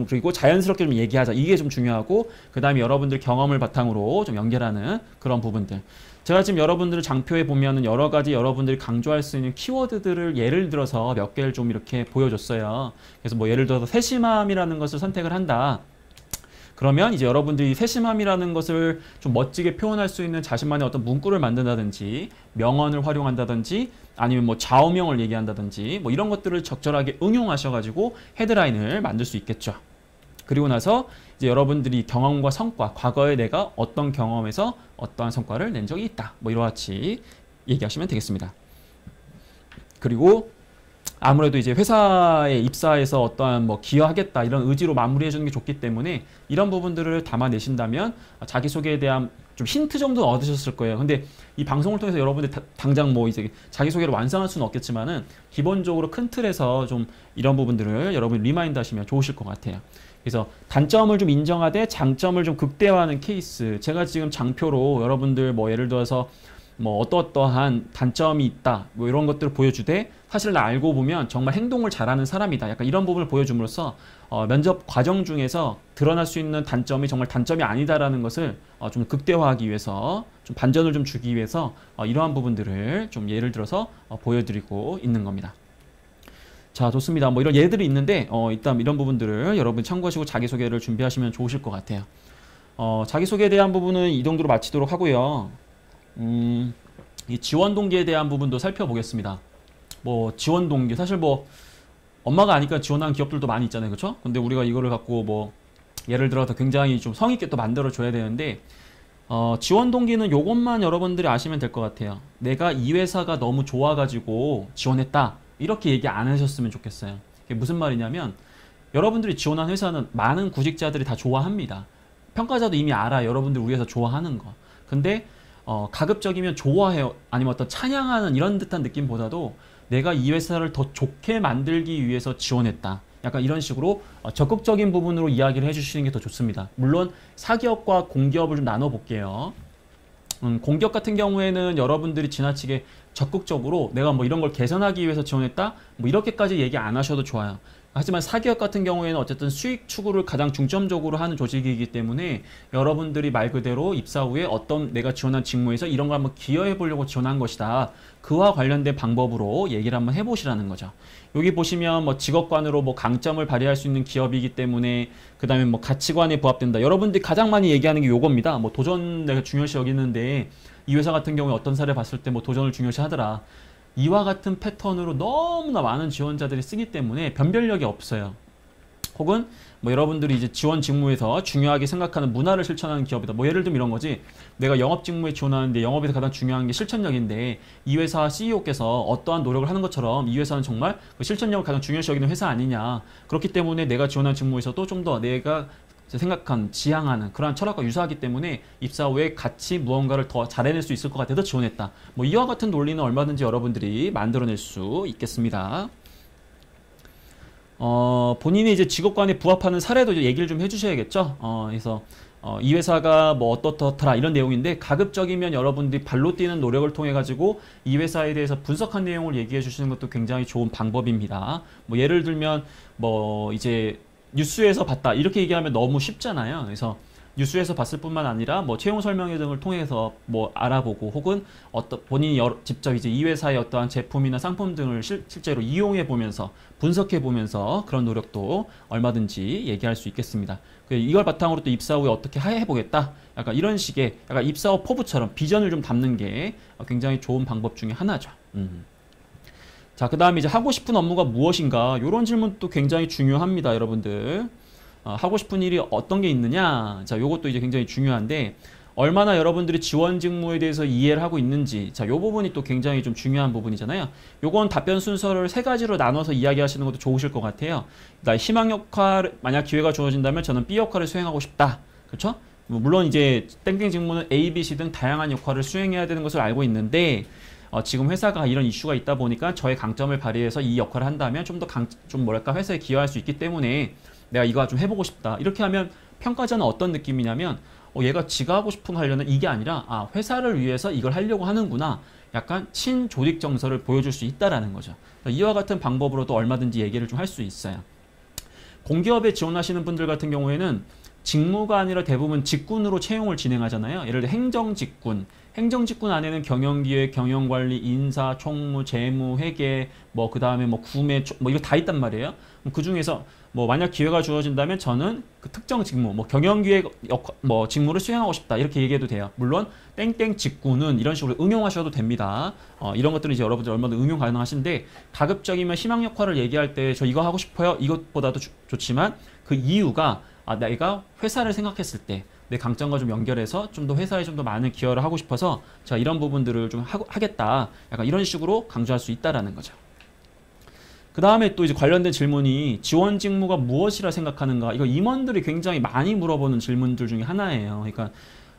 그리고 자연스럽게 좀 얘기하자. 이게 좀 중요하고 그 다음에 여러분들 경험을 바탕으로 좀 연결하는 그런 부분들. 제가 지금 여러분들 장표에 보면은 여러 가지 여러분들이 강조할 수 있는 키워드들을 예를 들어서 몇 개를 좀 이렇게 보여줬어요. 그래서 뭐 예를 들어서 세심함이라는 것을 선택을 한다. 그러면 이제 여러분들이 세심함이라는 것을 좀 멋지게 표현할 수 있는 자신만의 어떤 문구를 만든다든지 명언을 활용한다든지 아니면 뭐 좌우명을 얘기한다든지 뭐 이런 것들을 적절하게 응용하셔가지고 헤드라인을 만들 수 있겠죠. 그리고 나서 이제 여러분들이 경험과 성과, 과거에 내가 어떤 경험에서 어떠한 성과를 낸 적이 있다. 뭐 이와 같이 얘기하시면 되겠습니다. 그리고 아무래도 이제 회사에 입사해서 어떠한 뭐 기여하겠다 이런 의지로 마무리해 주는 게 좋기 때문에 이런 부분들을 담아내신다면 자기소개에 대한 좀 힌트 정도 얻으셨을 거예요. 근데 이 방송을 통해서 여러분들 당장 뭐 이제 자기소개를 완성할 수는 없겠지만은 기본적으로 큰 틀에서 좀 이런 부분들을 여러분이 리마인드 하시면 좋으실 것 같아요. 그래서 단점을 좀 인정하되 장점을 좀 극대화하는 케이스. 제가 지금 장표로 여러분들 뭐 예를 들어서 뭐 어떠한 단점이 있다 뭐 이런 것들을 보여주되 사실 나 알고 보면 정말 행동을 잘하는 사람이다 약간 이런 부분을 보여줌으로써 면접 과정 중에서 드러날 수 있는 단점이 정말 단점이 아니다라는 것을 좀 극대화하기 위해서 좀 반전을 좀 주기 위해서 이러한 부분들을 좀 예를 들어서 보여드리고 있는 겁니다. 자, 좋습니다. 뭐 이런 예들이 있는데 일단 이런 부분들을 여러분 참고하시고 자기소개를 준비하시면 좋으실 것 같아요. 자기소개에 대한 부분은 이 정도로 마치도록 하고요. 이 지원 동기에 대한 부분도 살펴보겠습니다. 뭐 지원 동기 사실 뭐 엄마가 아니까 지원하는 기업들도 많이 있잖아요, 그렇죠? 근데 우리가 이거를 갖고 뭐 예를 들어서 굉장히 좀 성의 있게 또 만들어 줘야 되는데 지원 동기는 요것만 여러분들이 아시면 될 것 같아요. 내가 이 회사가 너무 좋아가지고 지원했다 이렇게 얘기 안 하셨으면 좋겠어요. 이게 무슨 말이냐면 여러분들이 지원한 회사는 많은 구직자들이 다 좋아합니다. 평가자도 이미 알아요. 여러분들 우리 회사 좋아하는 거. 근데 가급적이면 좋아해요. 아니면 어떤 찬양하는 이런 듯한 느낌보다도 내가 이 회사를 더 좋게 만들기 위해서 지원했다. 약간 이런 식으로 적극적인 부분으로 이야기를 해주시는 게 더 좋습니다. 물론 사기업과 공기업을 좀 나눠볼게요. 공기업 같은 경우에는 여러분들이 지나치게 적극적으로 내가 뭐 이런 걸 개선하기 위해서 지원했다? 뭐 이렇게까지 얘기 안 하셔도 좋아요. 하지만 사기업 같은 경우에는 어쨌든 수익 추구를 가장 중점적으로 하는 조직이기 때문에 여러분들이 말 그대로 입사 후에 어떤 내가 지원한 직무에서 이런 걸 한번 기여해 보려고 지원한 것이다. 그와 관련된 방법으로 얘기를 한번 해보시라는 거죠. 여기 보시면 뭐 직업관으로 뭐 강점을 발휘할 수 있는 기업이기 때문에 그 다음에 뭐 가치관에 부합된다. 여러분들이 가장 많이 얘기하는 게 요겁니다. 뭐 도전 내가 중요시 여기는데 이 회사 같은 경우에 어떤 사례 봤을 때 뭐 도전을 중요시 하더라. 이와 같은 패턴으로 너무나 많은 지원자들이 쓰기 때문에 변별력이 없어요. 혹은 뭐 여러분들이 이제 지원 직무에서 중요하게 생각하는 문화를 실천하는 기업이다. 뭐 예를 들면 이런 거지. 내가 영업 직무에 지원하는데 영업에서 가장 중요한 게 실천력인데 이 회사 CEO께서 어떠한 노력을 하는 것처럼 이 회사는 정말 그 실천력을 가장 중요시 여기는 회사 아니냐. 그렇기 때문에 내가 지원한 직무에서도 좀 더 내가 생각한, 지향하는 그러한 철학과 유사하기 때문에 입사 후에 같이 무언가를 더 잘해낼 수 있을 것 같아서 지원했다. 뭐 이와 같은 논리는 얼마든지 여러분들이 만들어낼 수 있겠습니다. 본인이 이제 직업관에 부합하는 사례도 이제 얘기를 좀 해주셔야겠죠. 그래서 이 회사가 뭐 어떻더라 이런 내용인데 가급적이면 여러분들이 발로 뛰는 노력을 통해 가지고 이 회사에 대해서 분석한 내용을 얘기해 주시는 것도 굉장히 좋은 방법입니다. 뭐 예를 들면 뭐 이제 뉴스에서 봤다 이렇게 얘기하면 너무 쉽잖아요. 그래서 뉴스에서 봤을 뿐만 아니라 뭐 채용 설명회 등을 통해서 뭐 알아보고 혹은 본인이 직접 이제 이 회사의 어떠한 제품이나 상품 등을 실제로 이용해 보면서 분석해 보면서 그런 노력도 얼마든지 얘기할 수 있겠습니다. 이걸 바탕으로 또 입사 후에 어떻게 해보겠다. 약간 이런 식의 약간 입사 후 포부처럼 비전을 좀 담는 게 굉장히 좋은 방법 중에 하나죠. 자, 그 다음에 이제 하고 싶은 업무가 무엇인가? 이런 질문도 굉장히 중요합니다, 여러분들. 하고 싶은 일이 어떤 게 있느냐? 자, 요것도 이제 굉장히 중요한데, 얼마나 여러분들이 지원 직무에 대해서 이해를 하고 있는지, 자, 요 부분이 또 굉장히 좀 중요한 부분이잖아요. 요건 답변 순서를 세 가지로 나눠서 이야기하시는 것도 좋으실 것 같아요. 나 희망 역할, 만약 기회가 주어진다면 저는 B 역할을 수행하고 싶다. 그렇죠? 물론 이제 땡땡 직무는 A, B, C 등 다양한 역할을 수행해야 되는 것을 알고 있는데, 지금 회사가 이런 이슈가 있다 보니까 저의 강점을 발휘해서 이 역할을 한다면 좀 뭐랄까 회사에 기여할 수 있기 때문에 내가 이거 좀 해보고 싶다. 이렇게 하면 평가자는 어떤 느낌이냐면 얘가 지가 하고 싶은 거 하려는 이게 아니라 회사를 위해서 이걸 하려고 하는구나. 약간 친조직 정서를 보여줄 수 있다라는 거죠. 이와 같은 방법으로도 얼마든지 얘기를 좀 할 수 있어요. 공기업에 지원하시는 분들 같은 경우에는 직무가 아니라 대부분 직군으로 채용을 진행하잖아요. 예를 들어 행정직군. 행정직군 안에는 경영기획, 경영관리, 인사, 총무, 재무, 회계, 뭐 그 다음에 뭐 구매, 뭐 이거 다 있단 말이에요. 그 중에서 뭐 만약 기회가 주어진다면 저는 그 특정 직무, 뭐 경영기획 뭐 직무를 수행하고 싶다 이렇게 얘기해도 돼요. 물론 땡땡 직군은 이런 식으로 응용하셔도 됩니다. 이런 것들은 이제 여러분들 얼마든 응용 가능하신데 가급적이면 희망 역할을 얘기할 때 저 이거 하고 싶어요. 이것보다도 좋지만 그 이유가 내가 회사를 생각했을 때 내 강점과 좀 연결해서 좀 더 회사에 좀 더 많은 기여를 하고 싶어서 자 이런 부분들을 좀 하겠다. 약간 이런 식으로 강조할 수 있다라는 거죠. 그 다음에 또 이제 관련된 질문이 지원 직무가 무엇이라 생각하는가? 이거 임원들이 굉장히 많이 물어보는 질문들 중에 하나예요. 그러니까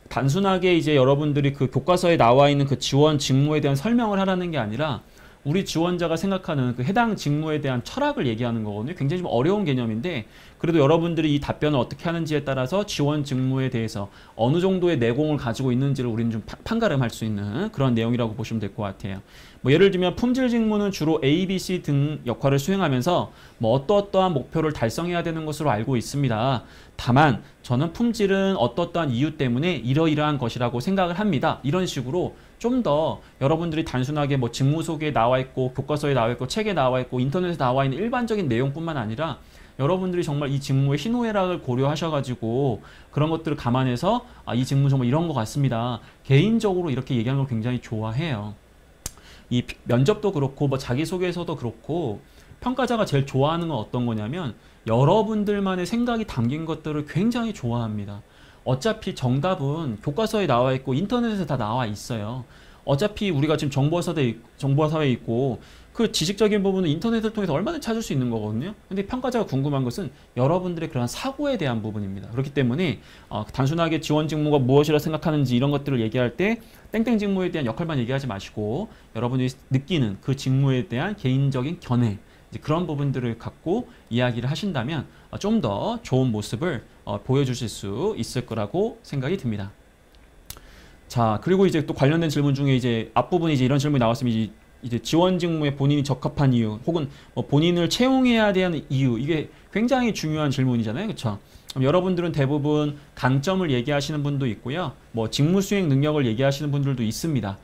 단순하게 이제 여러분들이 그 교과서에 나와 있는 그 지원 직무에 대한 설명을 하라는 게 아니라 우리 지원자가 생각하는 그 해당 직무에 대한 철학을 얘기하는 거거든요. 굉장히 좀 어려운 개념인데 그래도 여러분들이 이 답변을 어떻게 하는지에 따라서 지원 직무에 대해서 어느 정도의 내공을 가지고 있는지를 우리는 좀 판가름할 수 있는 그런 내용이라고 보시면 될 것 같아요. 뭐 예를 들면 품질 직무는 주로 A, B, C 등 역할을 수행하면서 뭐 어떠한 목표를 달성해야 되는 것으로 알고 있습니다. 다만 저는 품질은 어떠한 이유 때문에 이러이러한 것이라고 생각을 합니다. 이런 식으로 좀 더 여러분들이 단순하게 뭐 직무 소개에 나와 있고 교과서에 나와 있고 책에 나와 있고 인터넷에 나와 있는 일반적인 내용뿐만 아니라 여러분들이 정말 이 직무의 희노애락을 고려하셔가지고 그런 것들을 감안해서 이 직무 정말 이런 것 같습니다. 개인적으로 이렇게 얘기하는 걸 굉장히 좋아해요. 이 면접도 그렇고 뭐 자기소개서도 그렇고 평가자가 제일 좋아하는 건 어떤 거냐면 여러분들만의 생각이 담긴 것들을 굉장히 좋아합니다. 어차피 정답은 교과서에 나와 있고 인터넷에 다 나와 있어요. 어차피 우리가 지금 정보사회에 있고 그 지식적인 부분은 인터넷을 통해서 얼마든지 찾을 수 있는 거거든요. 근데 평가자가 궁금한 것은 여러분들의 그런 사고에 대한 부분입니다. 그렇기 때문에 단순하게 지원 직무가 무엇이라 생각하는지 이런 것들을 얘기할 때 땡땡 직무에 대한 역할만 얘기하지 마시고 여러분들이 느끼는 그 직무에 대한 개인적인 견해 이제 그런 부분들을 갖고 이야기를 하신다면 좀 더 좋은 모습을 보여주실 수 있을 거라고 생각이 듭니다. 자, 그리고 이제 또 관련된 질문 중에 이제 앞부분에 이제 이런 질문이 나왔으면 이제 지원 직무에 본인이 적합한 이유 혹은 뭐 본인을 채용해야 되는 이유 이게 굉장히 중요한 질문이잖아요. 그렇죠? 여러분들은 대부분 강점을 얘기하시는 분도 있고요. 뭐 직무 수행 능력을 얘기하시는 분들도 있습니다.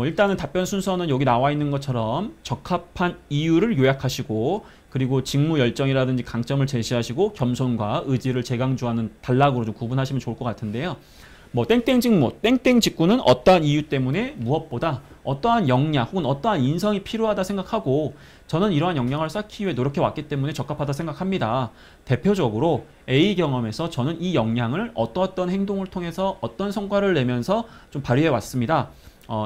일단은 답변 순서는 여기 나와 있는 것처럼 적합한 이유를 요약하시고 그리고 직무 열정이라든지 강점을 제시하시고 겸손과 의지를 재강조하는 단락으로 좀 구분하시면 좋을 것 같은데요. 뭐 땡땡 직무, 땡땡 직구는 어떠한 이유 때문에 무엇보다 어떠한 역량 혹은 어떠한 인성이 필요하다 생각하고 저는 이러한 역량을 쌓기 위해 노력해 왔기 때문에 적합하다 생각합니다. 대표적으로 A 경험에서 저는 이 역량을 어떤 행동을 통해서 어떤 성과를 내면서 좀 발휘해 왔습니다.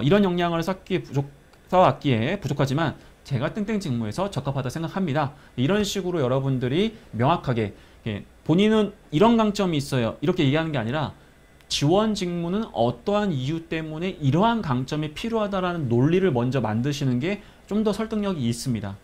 이런 역량을 쌓았기에 부족하지만 제가 땡땡 직무에서 적합하다 생각합니다. 이런 식으로 여러분들이 명확하게 본인은 이런 강점이 있어요. 이렇게 얘기하는 게 아니라 지원 직무는 어떠한 이유 때문에 이러한 강점이 필요하다라는 논리를 먼저 만드시는 게 좀 더 설득력이 있습니다.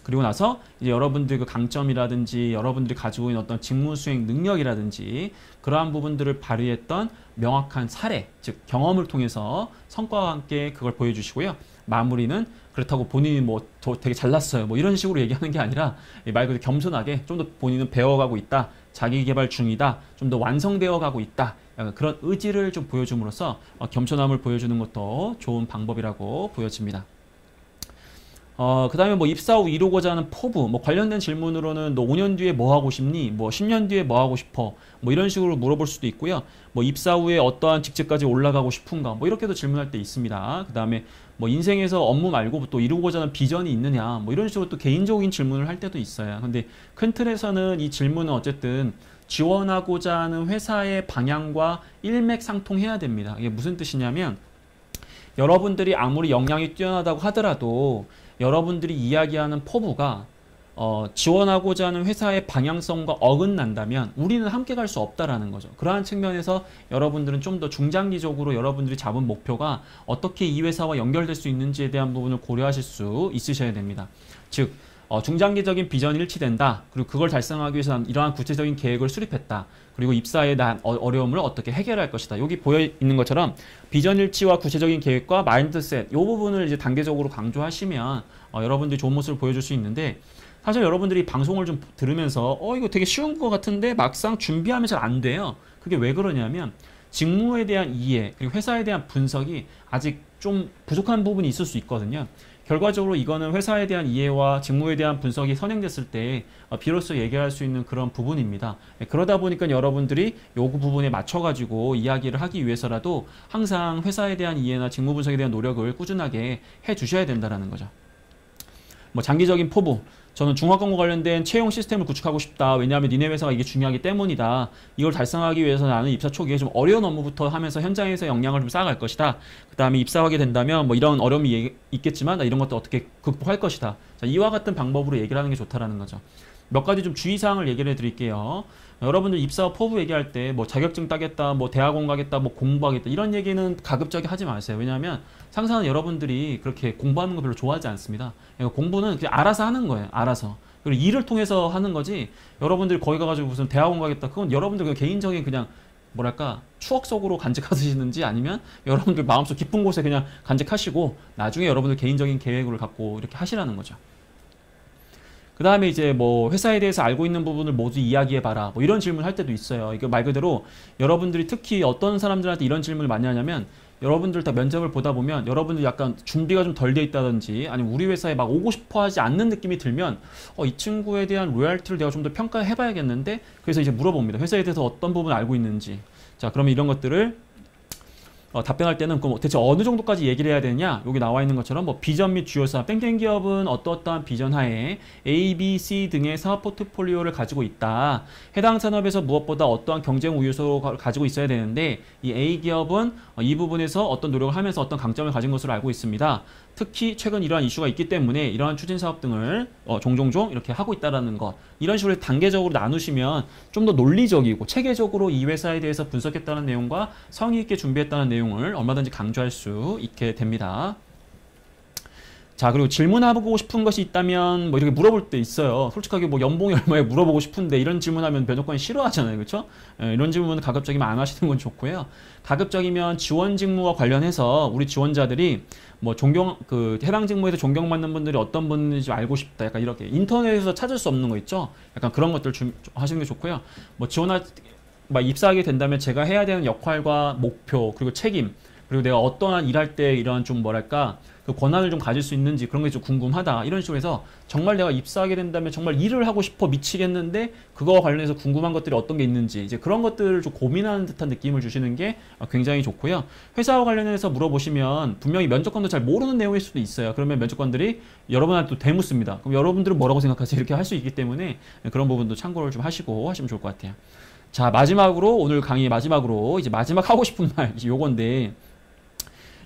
그리고 나서 이제 여러분들 그 강점이라든지 여러분들이 가지고 있는 어떤 직무 수행 능력이라든지 그러한 부분들을 발휘했던 명확한 사례, 즉 경험을 통해서 성과와 함께 그걸 보여주시고요. 마무리는 그렇다고 본인이 뭐 저 되게 잘났어요. 뭐 이런 식으로 얘기하는 게 아니라 말 그대로 겸손하게 좀 더 본인은 배워가고 있다. 자기 개발 중이다. 좀 더 완성되어 가고 있다. 그런 의지를 좀 보여줌으로써 겸손함을 보여주는 것도 좋은 방법이라고 보여집니다. 그 다음에 뭐 입사 후 이루고자 하는 포부, 뭐 관련된 질문으로는 너 5년 뒤에 뭐 하고 싶니? 뭐 10년 뒤에 뭐 하고 싶어? 뭐 이런 식으로 물어볼 수도 있고요. 뭐 입사 후에 어떠한 직책까지 올라가고 싶은가? 뭐 이렇게도 질문할 때 있습니다. 그 다음에 뭐 인생에서 업무 말고 또 이루고자 하는 비전이 있느냐? 뭐 이런 식으로 또 개인적인 질문을 할 때도 있어요. 근데 큰 틀에서는 이 질문은 어쨌든 지원하고자 하는 회사의 방향과 일맥상통해야 됩니다. 이게 무슨 뜻이냐면 여러분들이 아무리 역량이 뛰어나다고 하더라도 여러분들이 이야기하는 포부가 지원하고자 하는 회사의 방향성과 어긋난다면 우리는 함께 갈 수 없다라는 거죠. 그러한 측면에서 여러분들은 좀 더 중장기적으로 여러분들이 잡은 목표가 어떻게 이 회사와 연결될 수 있는지에 대한 부분을 고려하실 수 있으셔야 됩니다. 즉 중장기적인 비전이 일치된다. 그리고 그걸 달성하기 위해서 이러한 구체적인 계획을 수립했다. 그리고 입사에 대한 어려움을 어떻게 해결할 것이다. 여기 보여 있는 것처럼 비전 일치와 구체적인 계획과 마인드셋 이 부분을 이제 단계적으로 강조하시면 여러분들이 좋은 모습을 보여줄 수 있는데 사실 여러분들이 방송을 좀 들으면서 이거 되게 쉬운 것 같은데 막상 준비하면 잘 안 돼요. 그게 왜 그러냐면 직무에 대한 이해 그리고 회사에 대한 분석이 아직 좀 부족한 부분이 있을 수 있거든요. 결과적으로 이거는 회사에 대한 이해와 직무에 대한 분석이 선행됐을 때 비로소 얘기할 수 있는 그런 부분입니다. 그러다 보니까 여러분들이 요구 부분에 맞춰가지고 이야기를 하기 위해서라도 항상 회사에 대한 이해나 직무 분석에 대한 노력을 꾸준하게 해 주셔야 된다는 거죠. 뭐 장기적인 포부, 저는 중화권과 관련된 채용 시스템을 구축하고 싶다. 왜냐하면 니네 회사가 이게 중요하기 때문이다. 이걸 달성하기 위해서 나는 입사 초기에 좀 어려운 업무부터 하면서 현장에서 역량을 좀 쌓아갈 것이다. 그 다음에 입사하게 된다면 뭐 이런 어려움이 있겠지만 나 이런 것도 어떻게 극복할 것이다. 자, 이와 같은 방법으로 얘기를 하는 게 좋다라는 거죠. 몇 가지 좀 주의사항을 얘기를 해드릴게요. 여러분들 입사 포부 얘기할 때 뭐 자격증 따겠다, 뭐 대학원 가겠다, 뭐 공부하겠다 이런 얘기는 가급적이 하지 마세요. 왜냐하면 상사는 여러분들이 그렇게 공부하는 거 별로 좋아하지 않습니다. 그러니까 공부는 그냥 알아서 하는 거예요. 알아서. 그리고 일을 통해서 하는 거지. 여러분들이 거기 가가지고 무슨 대학원 가겠다. 그건 여러분들 그냥 개인적인 그냥 뭐랄까 추억 속으로 간직하시는지 아니면 여러분들 마음속 깊은 곳에 그냥 간직하시고 나중에 여러분들 개인적인 계획을 갖고 이렇게 하시라는 거죠. 그 다음에 이제 뭐 회사에 대해서 알고 있는 부분을 모두 이야기해봐라. 뭐 이런 질문 할 때도 있어요. 이거 말 그대로 여러분들이 특히 어떤 사람들한테 이런 질문을 많이 하냐면 여러분들 다 면접을 보다 보면 여러분들 약간 준비가 좀 덜 돼 있다든지 아니면 우리 회사에 막 오고 싶어 하지 않는 느낌이 들면 이 친구에 대한 로얄티를 내가 좀 더 평가해 봐야겠는데 그래서 이제 물어봅니다. 회사에 대해서 어떤 부분을 알고 있는지. 자, 그러면 이런 것들을 답변할 때는 그럼 대체 어느 정도까지 얘기를 해야 되냐? 여기 나와 있는 것처럼 뭐 비전 및 주요 사업, 땡땡 기업은 어떠어떠한 비전 하에 A, B, C 등의 사업 포트폴리오를 가지고 있다. 해당 산업에서 무엇보다 어떠한 경쟁 우위소를 가지고 있어야 되는데 이 A 기업은 이 부분에서 어떤 노력을 하면서 어떤 강점을 가진 것으로 알고 있습니다. 특히 최근 이러한 이슈가 있기 때문에 이러한 추진 사업 등을 종종종 이렇게 하고 있다라는 것. 이런 식으로 단계적으로 나누시면 좀 더 논리적이고 체계적으로 이 회사에 대해서 분석했다는 내용과 성의 있게 준비했다는 내용을 얼마든지 강조할 수 있게 됩니다. 자, 그리고 질문하고 싶은 것이 있다면 뭐 이렇게 물어볼 때 있어요. 솔직하게 뭐 연봉이 얼마에 물어보고 싶은데 이런 질문하면 면접관이 싫어하잖아요. 그렇죠? 이런 질문은 가급적이면 안 하시는 건 좋고요. 가급적이면 지원 직무와 관련해서 우리 지원자들이 뭐 해당 직무에서 존경받는 분들이 어떤 분인지 알고 싶다. 약간 이렇게 인터넷에서 찾을 수 없는 거 있죠? 약간 그런 것들 하시는 게 좋고요. 뭐 입사하게 된다면 제가 해야 되는 역할과 목표 그리고 책임 그리고 내가 어떠한 일할 때 이런 좀 뭐랄까 그 권한을 좀 가질 수 있는지 그런 게 좀 궁금하다. 이런 식으로 해서 정말 내가 입사하게 된다면 정말 일을 하고 싶어 미치겠는데 그거와 관련해서 궁금한 것들이 어떤 게 있는지 이제 그런 것들을 좀 고민하는 듯한 느낌을 주시는 게 굉장히 좋고요. 회사와 관련해서 물어보시면 분명히 면접관도 잘 모르는 내용일 수도 있어요. 그러면 면접관들이 여러분한테 또 되묻습니다. 그럼 여러분들은 뭐라고 생각하세요? 이렇게 할 수 있기 때문에 그런 부분도 참고를 좀 하시고 하시면 좋을 것 같아요. 자, 마지막으로 오늘 강의 마지막으로 이제 마지막 하고 싶은 말 이제 요건데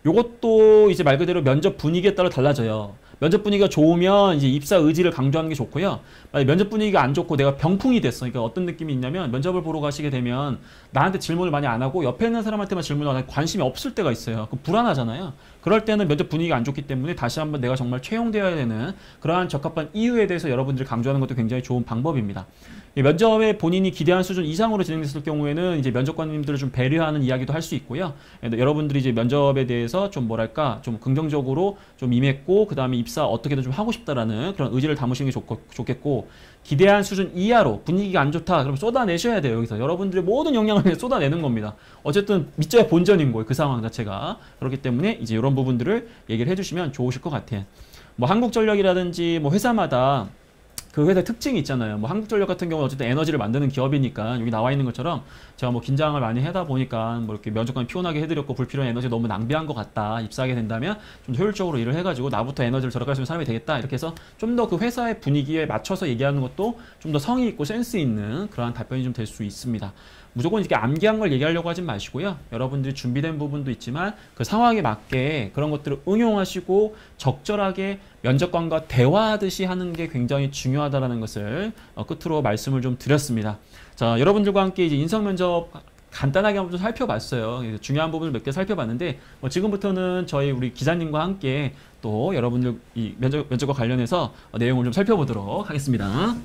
요것도 이제 말 그대로 면접 분위기에 따라 달라져요. 면접 분위기가 좋으면 이제 입사 의지를 강조하는 게 좋고요. 만약 면접 분위기가 안 좋고 내가 병풍이 됐어. 그러니까 어떤 느낌이 있냐면 면접을 보러 가시게 되면 나한테 질문을 많이 안 하고 옆에 있는 사람한테만 질문을 하고 관심이 없을 때가 있어요. 그럼 불안하잖아요. 그럴 때는 면접 분위기가 안 좋기 때문에 다시 한번 내가 정말 채용되어야 되는 그러한 적합한 이유에 대해서 여러분들이 강조하는 것도 굉장히 좋은 방법입니다. 면접에 본인이 기대한 수준 이상으로 진행됐을 경우에는 이제 면접관님들을 좀 배려하는 이야기도 할 수 있고요. 여러분들이 이제 면접에 대해서 좀 뭐랄까 좀 긍정적으로 좀 임했고 그 다음에 입사 어떻게든 좀 하고 싶다라는 그런 의지를 담으시는 게 좋겠고 기대한 수준 이하로 분위기가 안 좋다 그럼 쏟아내셔야 돼요. 여기서 여러분들의 모든 역량을 쏟아내는 겁니다. 어쨌든 밑져야 본전인 거예요. 그 상황 자체가. 그렇기 때문에 이제 이런 부분들을 얘기를 해주시면 좋으실 것 같아요. 뭐 한국전력이라든지 뭐 회사마다 그 회사의 특징이 있잖아요. 뭐 한국전력 같은 경우는 어쨌든 에너지를 만드는 기업이니까 여기 나와 있는 것처럼 제가 뭐 긴장을 많이 하다 보니까 뭐 이렇게 면접관 피곤하게 해드렸고 불필요한 에너지 너무 낭비한 것 같다. 입사하게 된다면 좀 효율적으로 일을 해가지고 나부터 에너지를 절약할 수 있는 사람이 되겠다. 이렇게 해서 좀 더 그 회사의 분위기에 맞춰서 얘기하는 것도 좀 더 성의 있고 센스 있는 그러한 답변이 좀 될 수 있습니다. 무조건 이렇게 암기한 걸 얘기하려고 하진 마시고요. 여러분들이 준비된 부분도 있지만 그 상황에 맞게 그런 것들을 응용하시고 적절하게 면접관과 대화하듯이 하는 게 굉장히 중요하다는 것을 끝으로 말씀을 좀 드렸습니다. 자, 여러분들과 함께 이제 인성 면접 간단하게 한번 좀 살펴봤어요. 중요한 부분을 몇 개 살펴봤는데 지금부터는 저희 우리 기자님과 함께 또 여러분들 이 면접과 관련해서 내용을 좀 살펴보도록 하겠습니다.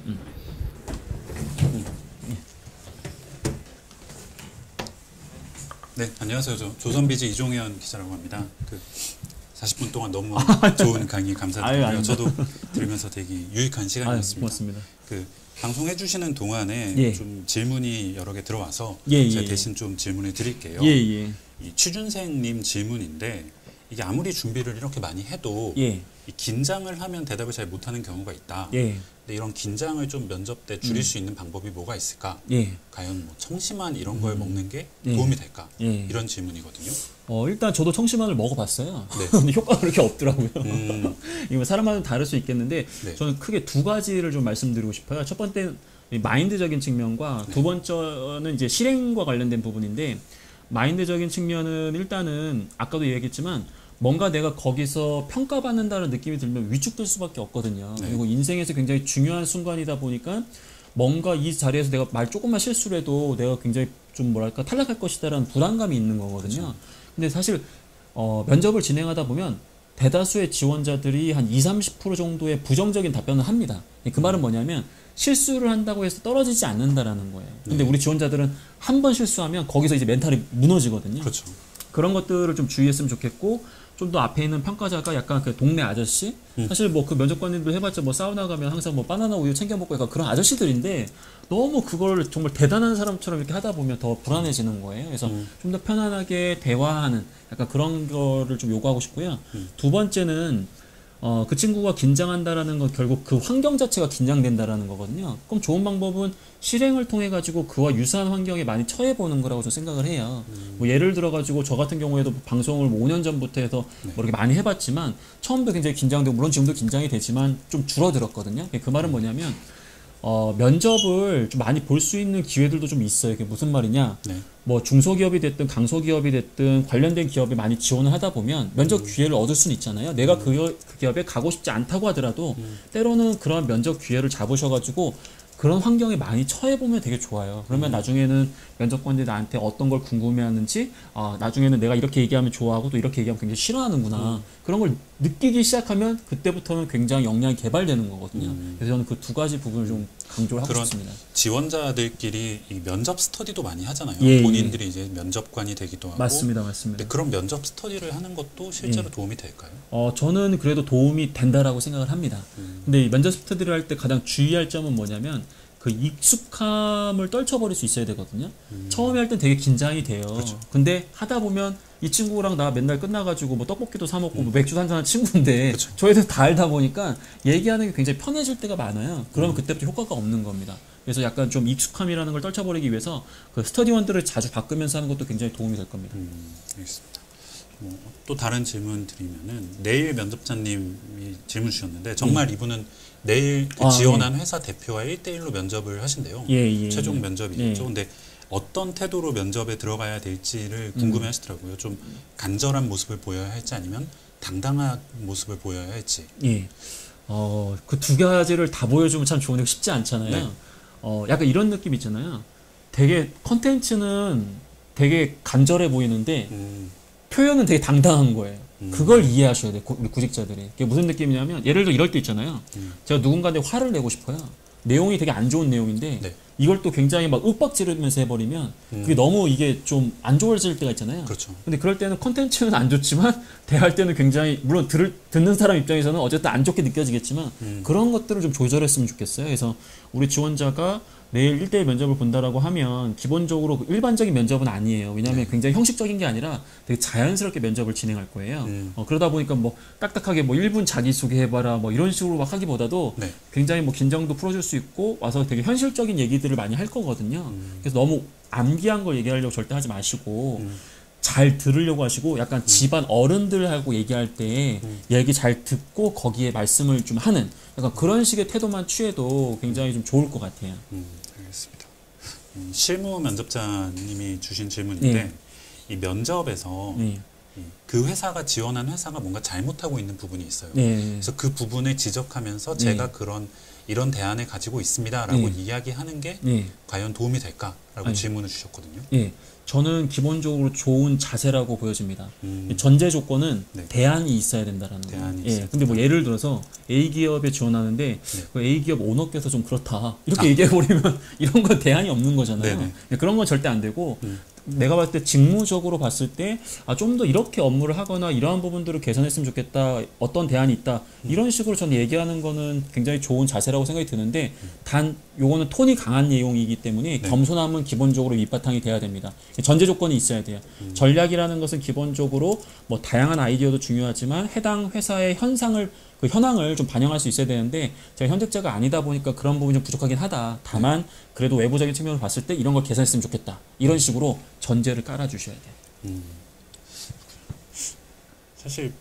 네, 안녕하세요. 저 조선비즈 이종현 기자라고 합니다. 40분 동안 너무 좋은 강의 감사드리고요. 저도 들으면서 되게 유익한 시간이었습니다. 고맙습니다. 방송해 주시는 동안에 좀 질문이 여러 개 들어와서 제가 대신 좀 질문을 드릴게요. 이 취준생님 질문인데 이게 아무리 준비를 이렇게 많이 해도 예. 이 긴장을 하면 대답을 잘 못하는 경우가 있다. 예. 근데 이런 긴장을 좀 면접 때 줄일 수 있는 방법이 뭐가 있을까? 예. 과연 뭐 청심환 이런 걸 먹는 게 예. 도움이 될까? 예. 이런 질문이거든요. 일단 저도 청심환을 먹어봤어요. 네. 근데 효과가 그렇게 없더라고요. 음, 이거 사람마다 다를 수 있겠는데 네. 저는 크게 두 가지를 좀 말씀드리고 싶어요. 첫 번째는 이 마인드적인 측면과 네. 두 번째는 이제 실행과 관련된 부분인데 마인드적인 측면은 일단은 아까도 얘기했지만 뭔가 내가 거기서 평가받는다는 느낌이 들면 위축될 수밖에 없거든요. 네. 그리고 인생에서 굉장히 중요한 순간이다 보니까 뭔가 이 자리에서 내가 말 조금만 실수를 해도 내가 굉장히 좀 뭐랄까 탈락할 것이다라는 불안감이 있는 거거든요. 그렇죠. 근데 사실 면접을 진행하다 보면 대다수의 지원자들이 한 20-30% 정도의 부정적인 답변을 합니다. 그 말은 뭐냐면 실수를 한다고 해서 떨어지지 않는다라는 거예요. 근데 네. 우리 지원자들은 한 번 실수하면 거기서 이제 멘탈이 무너지거든요. 그렇죠. 그런 것들을 좀 주의했으면 좋겠고 좀 더 앞에 있는 평가자가 약간 그 동네 아저씨 사실 뭐 그 면접관님도 해봤자 뭐 사우나 가면 항상 뭐 바나나 우유 챙겨 먹고 약간 그런 아저씨들인데 너무 그걸 정말 대단한 사람처럼 이렇게 하다 보면 더 불안해지는 거예요. 그래서 좀 더 편안하게 대화하는 약간 그런 거를 좀 요구하고 싶고요. 두 번째는 그 친구가 긴장한다라는 건 결국 그 환경 자체가 긴장된다라는 거거든요. 그럼 좋은 방법은 실행을 통해 가지고 그와 유사한 환경에 많이 처해 보는 거라고 저는 생각을 해요. 뭐 예를 들어 가지고 저 같은 경우에도 방송을 뭐 5년 전부터 해서 뭐 이렇게 많이 해봤지만 처음도 굉장히 긴장되고 물론 지금도 긴장이 되지만 좀 줄어들었거든요. 그 말은 뭐냐면 면접을 좀 많이 볼 수 있는 기회들도 좀 있어요. 이게 무슨 말이냐? 네. 뭐 중소기업이 됐든 강소기업이 됐든 관련된 기업에 많이 지원을 하다 보면 면접 기회를 얻을 수는 있잖아요. 내가 그 기업에 가고 싶지 않다고 하더라도 때로는 그런 면접 기회를 잡으셔가지고 그런 환경에 많이 처해보면 되게 좋아요. 그러면 나중에는 면접관들이 나한테 어떤 걸 궁금해하는지 나중에는 내가 이렇게 얘기하면 좋아하고 또 이렇게 얘기하면 굉장히 싫어하는구나. 그런 걸 느끼기 시작하면 그때부터는 굉장히 역량이 개발되는 거거든요. 그래서 저는 그 두 가지 부분을 좀 강조를 하고 그런 싶습니다. 지원자들끼리 이 면접 스터디도 많이 하잖아요. 예, 본인들이 이제 면접관이 되기도 하고. 맞습니다. 근데 그런 면접 스터디를 하는 것도 실제로 도움이 될까요? 저는 그래도 도움이 된다라고 생각을 합니다. 근데 이 면접 스터디를 할 때 가장 주의할 점은 뭐냐면 그 익숙함을 떨쳐버릴 수 있어야 되거든요. 처음에 할 땐 되게 긴장이 돼요. 그렇죠. 근데 하다 보면 이 친구랑 나 맨날 끝나가지고 뭐 떡볶이도 사 먹고 뭐 맥주 한잔하는 친구인데 그렇죠. 저희들 다 알다 보니까 얘기하는 게 굉장히 편해질 때가 많아요. 그러면 그때부터 효과가 없는 겁니다. 그래서 약간 좀 익숙함이라는 걸 떨쳐버리기 위해서 그 스터디원들을 자주 바꾸면서 하는 것도 굉장히 도움이 될 겁니다. 알겠습니다. 또 다른 질문 드리면은 내일 면접자님이 질문 주셨는데 정말 이분은 내일 그 지원한 회사 대표와 1대1로 면접을 하신대요. 최종 면접이겠죠. 근데 어떤 태도로 면접에 들어가야 될지를 궁금해 하시더라고요. 좀 간절한 모습을 보여야 할지 아니면 당당한 모습을 보여야 할지. 그 두 가지를 다 보여주면 참 좋은데 쉽지 않잖아요. 네. 약간 이런 느낌 있잖아요. 되게 컨텐츠는 되게 간절해 보이는데 표현은 되게 당당한 거예요. 그걸 이해하셔야 돼요. 우리 구직자들이. 그게 무슨 느낌이냐면 예를 들어 이럴 때 있잖아요. 제가 누군가한테 화를 내고 싶어요. 내용이 되게 안 좋은 내용인데 네. 이걸 또 굉장히 막 윽박 지르면서 해버리면 그게 너무 이게 좀 안 좋아질 때가 있잖아요. 그렇죠. 근데 그럴 때는 컨텐츠는 안 좋지만 대할 때는 굉장히 물론 듣는 사람 입장에서는 어쨌든 안 좋게 느껴지겠지만 그런 것들을 좀 조절했으면 좋겠어요. 그래서 우리 지원자가 내일 1대1 면접을 본다라고 하면 기본적으로 일반적인 면접은 아니에요. 왜냐하면 굉장히 형식적인 게 아니라 되게 자연스럽게 면접을 진행할 거예요. 그러다 보니까 뭐 딱딱하게 뭐 1분 자기소개 해봐라 뭐 이런 식으로 막 하기보다도 굉장히 뭐 긴장도 풀어줄 수 있고 와서 되게 현실적인 얘기들을 많이 할 거거든요. 그래서 너무 암기한 걸 얘기하려고 절대 하지 마시고 잘 들으려고 하시고 약간 집안 어른들하고 얘기할 때 얘기 잘 듣고 거기에 말씀을 좀 하는 약간 그런 식의 태도만 취해도 굉장히 좀 좋을 것 같아요. 알겠습니다. 실무 면접자님이 주신 질문인데 이 면접에서 그 회사가 지원한 회사가 뭔가 잘못하고 있는 부분이 있어요. 그래서 그 부분을 지적하면서 제가 이런 대안을 가지고 있습니다라고 이야기하는 게 과연 도움이 될까라고 질문을 주셨거든요. 저는 기본적으로 좋은 자세라고 보여집니다. 전제 조건은 대안이 있어야 된다라는 거예요. 근데 뭐 예를 들어서 A 기업에 지원하는데 그 A 기업 오너께서 좀 그렇다 이렇게 얘기해 버리면 이런 건 대안이 없는 거잖아요. 그런 건 절대 안 되고 내가 봤을 때 직무적으로 봤을 때 좀 더 이렇게 업무를 하거나 이러한 부분들을 개선했으면 좋겠다. 어떤 대안이 있다. 이런 식으로 저는 얘기하는 거는 굉장히 좋은 자세라고 생각이 드는데 단 요거는 톤이 강한 내용이기 때문에 네. 겸손함은 기본적으로 밑바탕이 돼야 됩니다. 전제 조건이 있어야 돼요. 전략이라는 것은 기본적으로 뭐 다양한 아이디어도 중요하지만 해당 회사의 현상을 그 현황을 좀 반영할 수 있어야 되는데 제가 현직자가 아니다 보니까 그런 부분이 좀 부족하긴 하다. 다만 그래도 외부적인 측면으로 봤을 때 이런 걸 개선했으면 좋겠다. 이런 식으로 전제를 깔아주셔야 돼요. 사실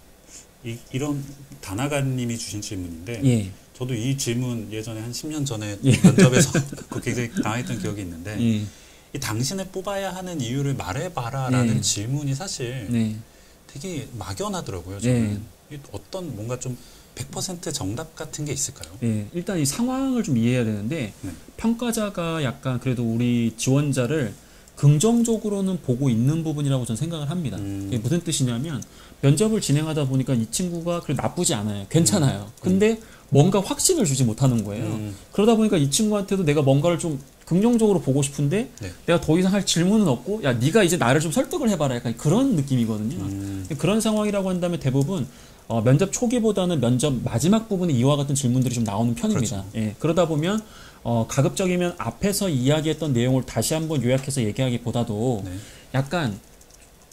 이런 다나가님이 주신 질문인데 예. 저도 이 질문 예전에 한 10년 전에 면접에서 굉장히 당했던 기억이 있는데 예. 이 당신을 뽑아야 하는 이유를 말해봐라라는 예. 질문이 사실 네. 되게 막연하더라고요. 저는 어떤 뭔가 좀 100% 정답 같은 게 있을까요? 예, 일단 이 상황을 좀 이해해야 되는데 네. 평가자가 약간 그래도 우리 지원자를 긍정적으로는 보고 있는 부분이라고 저는 생각을 합니다. 이게 무슨 뜻이냐면 면접을 진행하다 보니까 이 친구가 그래도 나쁘지 않아요. 괜찮아요. 근데 뭔가 확신을 주지 못하는 거예요. 그러다 보니까 이 친구한테도 내가 뭔가를 좀 긍정적으로 보고 싶은데 네. 내가 더 이상 할 질문은 없고 야 네가 이제 나를 좀 설득을 해봐라 약간 그런 느낌이거든요. 그런 상황이라고 한다면 대부분 면접 초기보다는 면접 마지막 부분에 이와 같은 질문들이 좀 나오는 편입니다. 그렇죠. 예, 그러다 보면 가급적이면 앞에서 이야기했던 내용을 다시 한번 요약해서 얘기하기보다도 네. 약간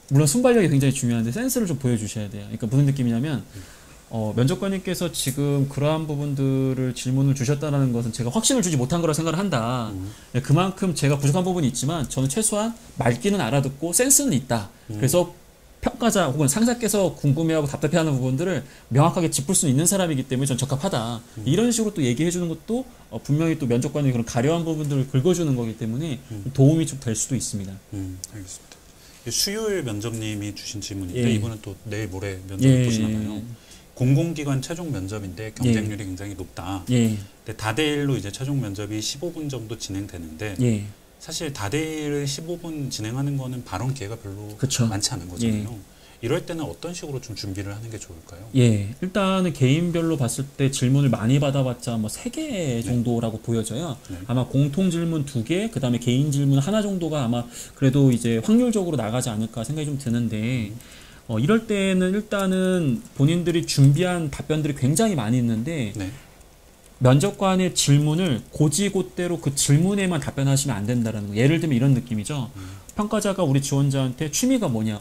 물론 순발력이 굉장히 중요한데 센스를 좀 보여주셔야 돼요. 그러니까 무슨 느낌이냐면 면접관님께서 지금 그러한 부분들을 질문을 주셨다는 것은 제가 확신을 주지 못한 거라 생각을 한다. 그만큼 제가 부족한 부분이 있지만 저는 최소한 말귀는 알아듣고 센스는 있다. 그래서 평가자 혹은 상사께서 궁금해하고 답답해하는 부분들을 명확하게 짚을 수 있는 사람이기 때문에 전 적합하다. 이런 식으로 또 얘기해 주는 것도 분명히 또 면접관이 그런 가려운 부분들을 긁어주는 거기 때문에 도움이 좀 될 수도 있습니다. 알겠습니다. 수요일 면접님이 주신 질문인데 예. 이분은 또 내일 모레 면접을 보시나봐요. 공공기관 최종 면접인데 경쟁률이 굉장히 높다. 예. 근데 다대일로 이제 최종 면접이 15분 정도 진행되는데 예. 사실 다대일을 15분 진행하는 거는 발언 기회가 별로 그쵸. 많지 않은 거잖아요. 이럴 때는 어떤 식으로 좀 준비를 하는 게 좋을까요? 예, 일단은 개인별로 봤을 때 질문을 많이 받아봤자 뭐 3개 정도라고 보여져요. 네. 아마 공통 질문 2개, 그 다음에 개인 질문 하나 정도가 아마 그래도 이제 확률적으로 나가지 않을까 생각이 좀 드는데, 이럴 때는 일단은 본인들이 준비한 답변들이 굉장히 많이 있는데, 네. 면접관의 질문을 고지고대로 그 질문에만 답변하시면 안 된다는 거. 예를 들면 이런 느낌이죠. 평가자가 우리 지원자한테 취미가 뭐냐? 야,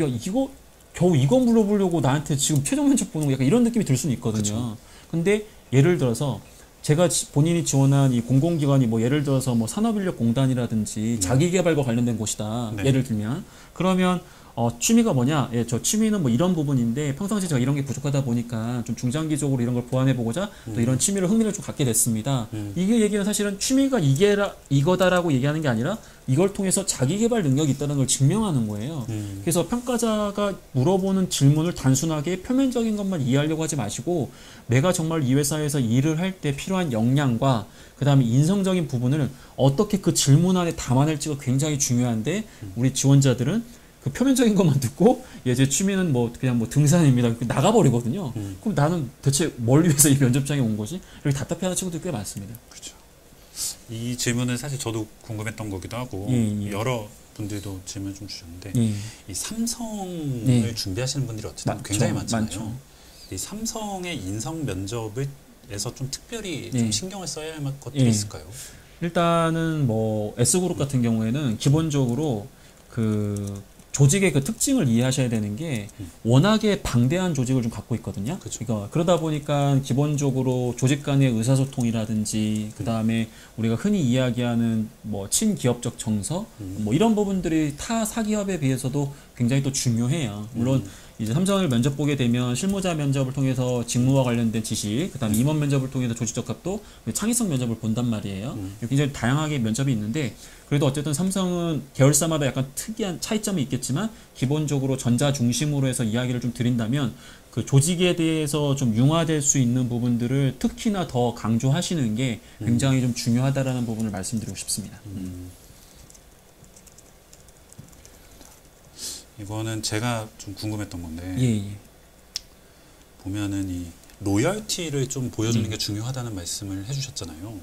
이거 겨우 이거 물어보려고 나한테 지금 최종 면접 보는 거 약간 이런 느낌이 들 수는 있거든요. 그쵸. 근데 예를 들어서 제가 본인이 지원한 이 공공기관이 뭐 예를 들어서 뭐 산업인력공단이라든지 자기개발과 관련된 곳이다. 네. 예를 들면 그러면 취미가 뭐냐? 예, 저 취미는 뭐 이런 부분인데 평상시에 제가 이런 게 부족하다 보니까 좀 중장기적으로 이런 걸 보완해보고자 또 이런 흥미를 좀 갖게 됐습니다. 이게 얘기는 사실은 취미가 이거다라고 얘기하는 게 아니라 이걸 통해서 자기개발 능력이 있다는 걸 증명하는 거예요. 그래서 평가자가 물어보는 질문을 단순하게 표면적인 것만 이해하려고 하지 마시고 내가 정말 이 회사에서 일을 할 때 필요한 역량과 그 다음에 인성적인 부분을 어떻게 그 질문 안에 담아낼지가 굉장히 중요한데 우리 지원자들은 그 표면적인 것만 듣고 제 취미는 뭐 그냥 뭐 등산입니다. 나가버리거든요. 그럼 나는 대체 뭘 위해서 이 면접장에 온 거지? 이렇게 답답해하는 친구들이 꽤 많습니다. 그렇죠. 이 질문은 사실 저도 궁금했던 거기도 하고 여러 분들도 질문 좀 주셨는데 이 삼성을 준비하시는 분들이 어쨌든 굉장히 많잖아요. 많죠. 이 삼성의 인성 면접에서 좀 특별히 좀 신경을 써야 할 것들이 있을까요? 일단은 뭐 S그룹 같은 경우에는 기본적으로 그 조직의 그 특징을 이해하셔야 되는 게 워낙에 방대한 조직을 좀 갖고 있거든요. 그러니까 그러다 보니까 기본적으로 조직 간의 의사소통이라든지 그 다음에 우리가 흔히 이야기하는 뭐 친기업적 정서 뭐 이런 부분들이 타 사기업에 비해서도 굉장히 또 중요해요. 물론 이제 삼성을 면접 보게 되면 실무자 면접을 통해서 직무와 관련된 지식, 그다음에 임원 면접을 통해서 조직적 합도, 창의성 면접을 본단 말이에요. 굉장히 다양하게 면접이 있는데 그래도 어쨌든 삼성은 계열사마다 약간 특이한 차이점이 있겠지만 기본적으로 전자 중심으로 해서 이야기를 좀 드린다면 그 조직에 대해서 좀 융화될 수 있는 부분들을 특히나 더 강조하시는 게 굉장히 좀 중요하다라는 부분을 말씀드리고 싶습니다. 이거는 제가 좀 궁금했던 건데 보면은 이 로열티를 좀 보여주는 게 중요하다는 말씀을 해주셨잖아요.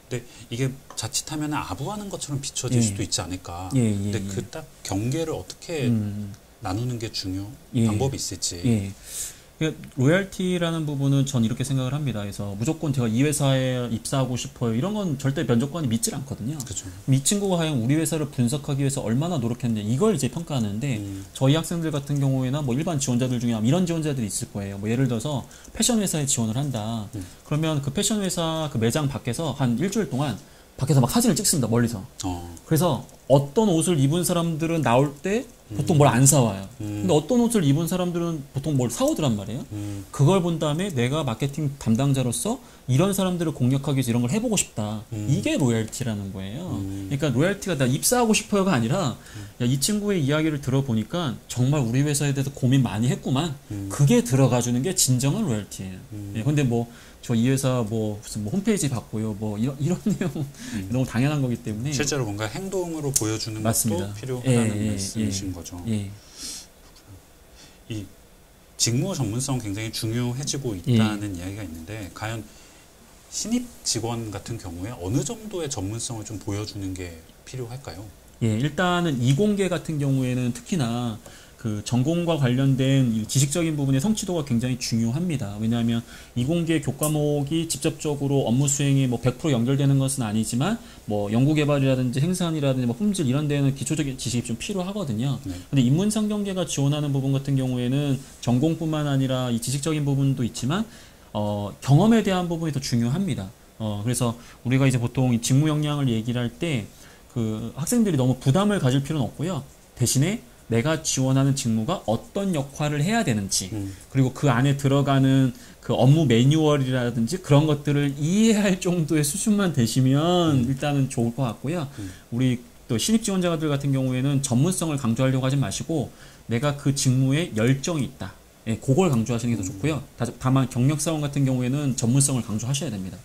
근데 이게 자칫하면 아부하는 것처럼 비춰질 수도 있지 않을까. 근데 그 딱 경계를 어떻게 나누는 게 방법이 있을지. 로열티라는 부분은 전 이렇게 생각을 합니다. 그래서 무조건 제가 이 회사에 입사하고 싶어요. 이런 건 절대 면접관이 믿질 않거든요. 그쵸. 이 친구가 과연 우리 회사를 분석하기 위해서 얼마나 노력했느냐 이걸 이제 평가하는데 저희 학생들 같은 경우에는 뭐 일반 지원자들 중에 이런 지원자들이 있을 거예요. 뭐 예를 들어서 패션 회사에 지원을 한다. 그러면 그 패션 회사 그 매장 밖에서 한 일주일 동안 밖에서 막 사진을 찍습니다. 멀리서. 그래서 어떤 옷을 입은 사람들은 나올 때 보통 뭘 안 사와요. 근데 어떤 옷을 입은 사람들은 보통 뭘 사오더란 말이에요. 그걸 본 다음에 내가 마케팅 담당자로서 이런 사람들을 공략하기 위해서 이런 걸 해보고 싶다. 이게 로열티라는 거예요. 그러니까 로열티가 나 입사하고 싶어요가 아니라 야, 이 친구의 이야기를 들어보니까 정말 우리 회사에 대해서 고민 많이 했구만. 그게 들어가주는 게 진정한 로열티예요. 근데 뭐 저 이 회사 무슨 홈페이지 봤고요. 이런 내용 너무 당연한 거기 때문에 실제로 뭔가 행동으로 보여주는 맞습니다. 것도 필요하다는 말씀이신 거죠. 이 직무 전문성 굉장히 중요해지고 있다는 이야기가 있는데 과연 신입 직원 같은 경우에 어느 정도의 전문성을 좀 보여주는 게 필요할까요? 일단은 이공계 같은 경우에는 특히나 그 전공과 관련된 지식적인 부분의 성취도가 굉장히 중요합니다. 왜냐하면 이공계 교과목이 직접적으로 업무 수행에 100% 연결되는 것은 아니지만 연구개발이라든지 생산이라든지 품질 이런 데는 기초적인 지식이 좀 필요하거든요. 근데 인문상경계가 지원하는 부분 같은 경우에는 전공뿐만 아니라 이 지식적인 부분도 있지만 경험에 대한 부분이 더 중요합니다. 그래서 우리가 이제 보통 이 직무 역량을 얘기를 할 때 그 학생들이 너무 부담을 가질 필요는 없고요. 대신에 내가 지원하는 직무가 어떤 역할을 해야 되는지 그리고 그 안에 들어가는 그 업무 매뉴얼이라든지 그런 것들을 이해할 정도의 수준만 되시면 일단은 좋을 것 같고요. 우리 또 신입 지원자들 같은 경우에는 전문성을 강조하려고 하지 마시고 내가 그 직무에 열정이 있다. 그걸 강조하시는 게 더 좋고요. 다만 경력사원 같은 경우에는 전문성을 강조하셔야 됩니다.